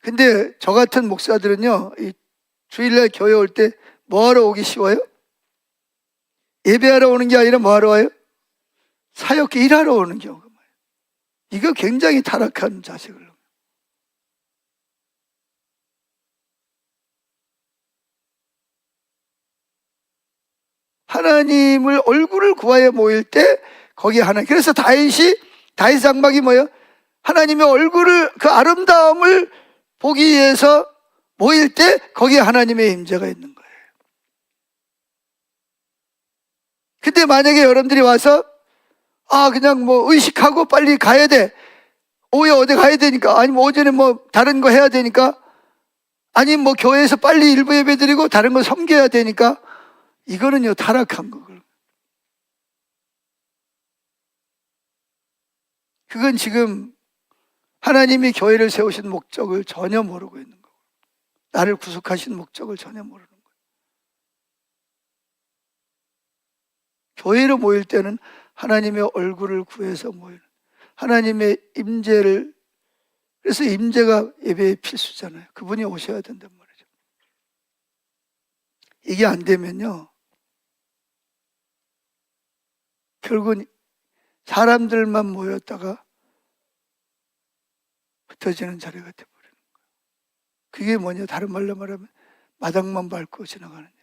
근데 저 같은 목사들은요, 이 주일날 교회 올 때 뭐하러 오기 쉬워요? 예배하러 오는 게 아니라 뭐하러 와요? 사역계 일하러 오는 경우가 많아요. 이거 굉장히 타락한 자세거든요. 하나님을 얼굴을 구하여 모일 때 거기 그래서 다윗 장막이 뭐예요? 하나님의 얼굴을, 그 아름다움을 보기 위해서 모일 때 거기에 하나님의 임재가 있는 거예요. 근데 만약에 여러분들이 와서 그냥 뭐 의식하고 빨리 가야 돼. 오후에 어디 가야 되니까, 아니면 오전에 뭐 다른 거 해야 되니까, 아니면 뭐 교회에서 빨리 일부 예배 드리고 다른 거 섬겨야 되니까, 이거는요 타락한 거고요. 그건 지금 하나님이 교회를 세우신 목적을 전혀 모르고 있는 거고, 나를 구속하신 목적을 전혀 모르는 거예요. 교회로 모일 때는 하나님의 얼굴을 구해서 모이는, 하나님의 임재를, 그래서 임재가 예배의 필수잖아요. 그분이 오셔야 된단 말이죠. 이게 안 되면요 결국은 사람들만 모였다가 흩어지는 자리가 되어버리는 거예요. 그게 뭐냐, 다른 말로 말하면 마당만 밟고 지나가는 예배.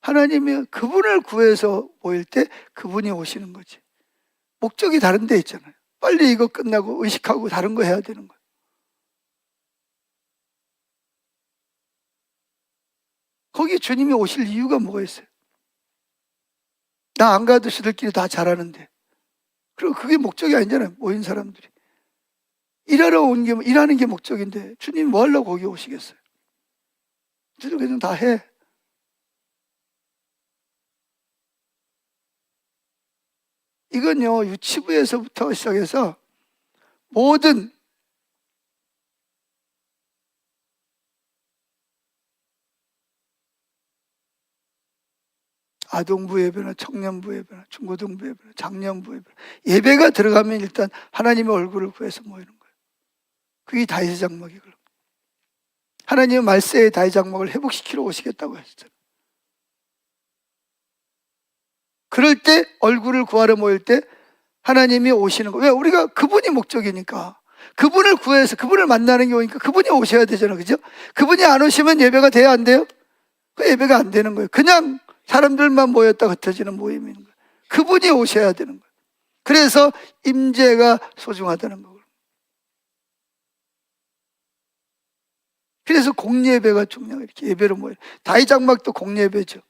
하나님이 그분을 구해서 모일 때 그분이 오시는 거지. 목적이 다른 데 있잖아요. 빨리 이거 끝나고 의식하고 다른 거 해야 되는 거예요. 거기 주님이 오실 이유가 뭐가 있어요? 나 안 가도 저들끼리 다 잘하는데. 그리고 그게 목적이 아니잖아요. 모인 사람들이 일하러 온 게, 일하는 게 목적인데 주님이 뭐 하려고 거기 오시겠어요? 저들 그냥 다 해. 이건요 유치부에서부터 시작해서 모든 아동부 예배나 청년부 예배나 중고등부 예배나 장년부 예배나 예배가 들어가면 일단 하나님의 얼굴을 구해서 모이는 거예요. 그게 다윗의 장막이거든요. 하나님은 말세의 다윗 장막을 회복시키러 오시겠다고 하셨잖아요. 그럴 때 얼굴을 구하러 모일 때 하나님이 오시는 거예요. 왜? 우리가 그분이 목적이니까. 그분을 구해서 그분을 만나는 게 오니까 그분이 오셔야 되잖아요. 그죠? 그분이 안 오시면 예배가 돼야 안 돼요? 그 예배가 안 되는 거예요. 그냥 사람들만 모였다 흩어지는 모임인 거예요. 그분이 오셔야 되는 거예요. 그래서 임재가 소중하다는 거예요. 그래서 공예배가 중요해요. 이렇게 예배로 모여요. 다윗 장막도 공예배죠.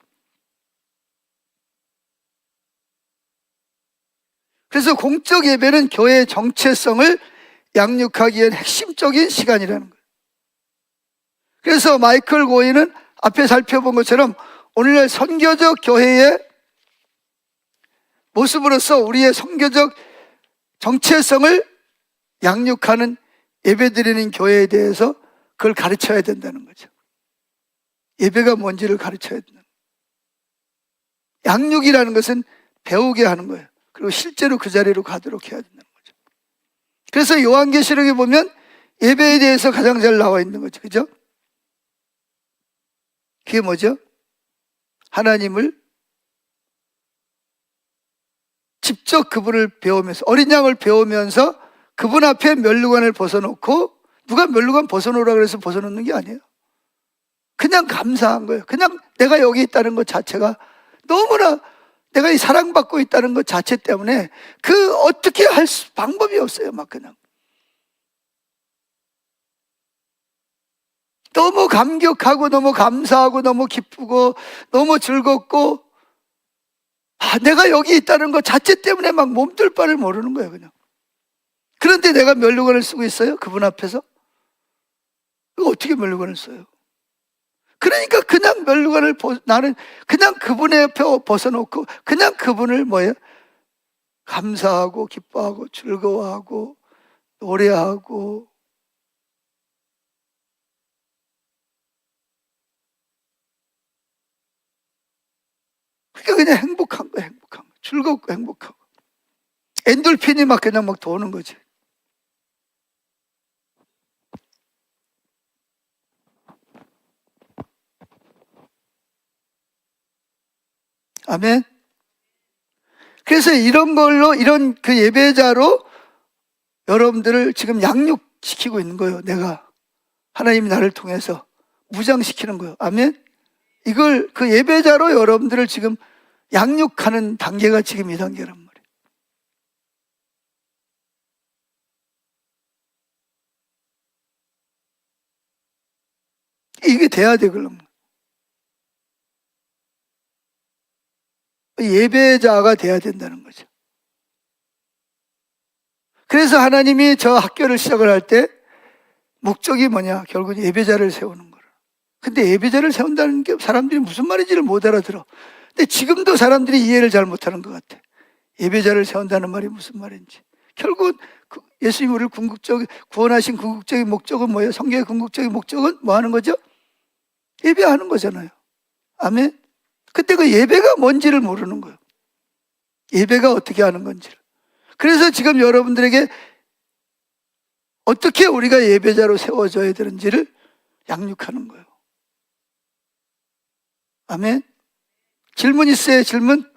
그래서 공적 예배는 교회의 정체성을 양육하기 위한 핵심적인 시간이라는 거예요. 그래서 마이클 고인은 앞에 살펴본 것처럼 오늘날 선교적 교회의 모습으로서 우리의 선교적 정체성을 양육하는 예배드리는 교회에 대해서 그걸 가르쳐야 된다는 거죠. 예배가 뭔지를 가르쳐야 된다. 양육이라는 것은 배우게 하는 거예요. 그리고 실제로 그 자리로 가도록 해야 된다는 거죠. 그래서 요한계시록에 보면 예배에 대해서 가장 잘 나와 있는 거죠. 그죠? 그게 뭐죠? 하나님을 직접 그분을 배우면서, 어린 양을 배우면서 그분 앞에 면류관을 벗어놓고, 누가 면류관 벗어놓으라 그래서 벗어놓는 게 아니에요. 그냥 감사한 거예요. 그냥 내가 여기 있다는 것 자체가 너무나, 내가 이 사랑받고 있다는 것 자체 때문에 그 어떻게 할 방법이 없어요. 막 그냥 너무 감격하고 너무 감사하고 너무 기쁘고 너무 즐겁고, 내가 여기 있다는 것 자체 때문에 막 몸둘 바를 모르는 거예요. 그냥. 그런데 내가 면류관을 쓰고 있어요. 그분 앞에서. 이거 어떻게 면류관을 써요? 그러니까 그냥 면류관을 나는 그냥 그분의 옆에 벗어놓고 그냥 그분을 뭐예요? 감사하고 기뻐하고 즐거워하고 노래하고, 그러니까 그냥 행복한 거야. 행복한 거. 즐겁고 행복하고 엔돌핀이 막 그냥 막 도는 거지. 아멘. 그래서 이런 걸로, 이런 그 예배자로 여러분들을 지금 양육시키고 있는 거예요. 내가 하나님이 나를 통해서 무장시키는 거예요. 아멘. 이걸 그 예배자로 여러분들을 지금 양육하는 단계가 지금 이 단계란 말이에요. 이게 돼야 돼, 그럼. 예배자가 돼야 된다는 거죠. 그래서 하나님이 저 학교를 시작을 할 때 목적이 뭐냐? 결국 예배자를 세우는 거라. 근데 예배자를 세운다는 게 사람들이 무슨 말인지를 못 알아들어. 근데 지금도 사람들이 이해를 잘 못하는 것 같아. 예배자를 세운다는 말이 무슨 말인지. 결국 예수님 우리를 구원하신 궁극적인 목적은 뭐예요? 성경의 궁극적인 목적은 뭐 하는 거죠? 예배하는 거잖아요. 아멘. 그때 그 예배가 뭔지를 모르는 거예요. 예배가 어떻게 하는 건지를. 그래서 지금 여러분들에게 어떻게 우리가 예배자로 세워져야 되는지를 양육하는 거예요. 아멘. 질문 있어요? 질문?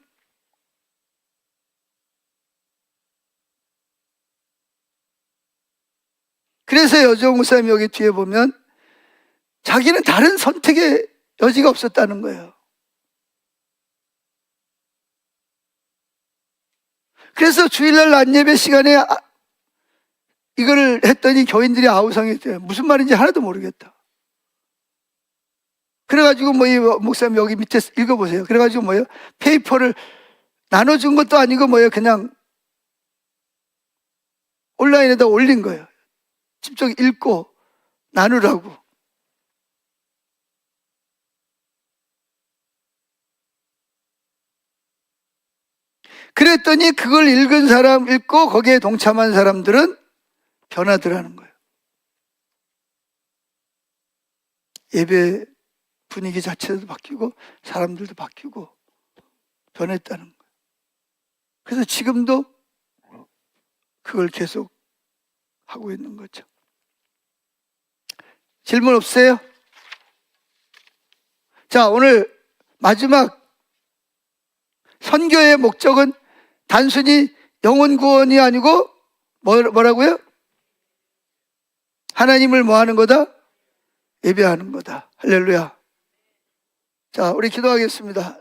그래서 여정 목사님 여기 뒤에 보면 자기는 다른 선택의 여지가 없었다는 거예요. 그래서 주일날 낮예배 시간에 이거를 했더니 교인들이 아우성이 돼요. 무슨 말인지 하나도 모르겠다. 그래가지고 이 목사님 여기 밑에 읽어보세요. 그래가지고 페이퍼를 나눠준 것도 아니고 그냥 온라인에다 올린 거예요. 직접 읽고 나누라고. 그랬더니 그걸 읽은 사람, 읽고 거기에 동참한 사람들은 변하더라는 거예요. 예배 분위기 자체도 바뀌고 사람들도 바뀌고 변했다는 거예요. 그래서 지금도 그걸 계속 하고 있는 거죠. 질문 없어요? 자, 오늘 마지막 선교의 목적은 단순히 영혼 구원이 아니고 뭐라고요? 하나님을 뭐 하는 거다? 예배하는 거다. 할렐루야. 자, 우리 기도하겠습니다.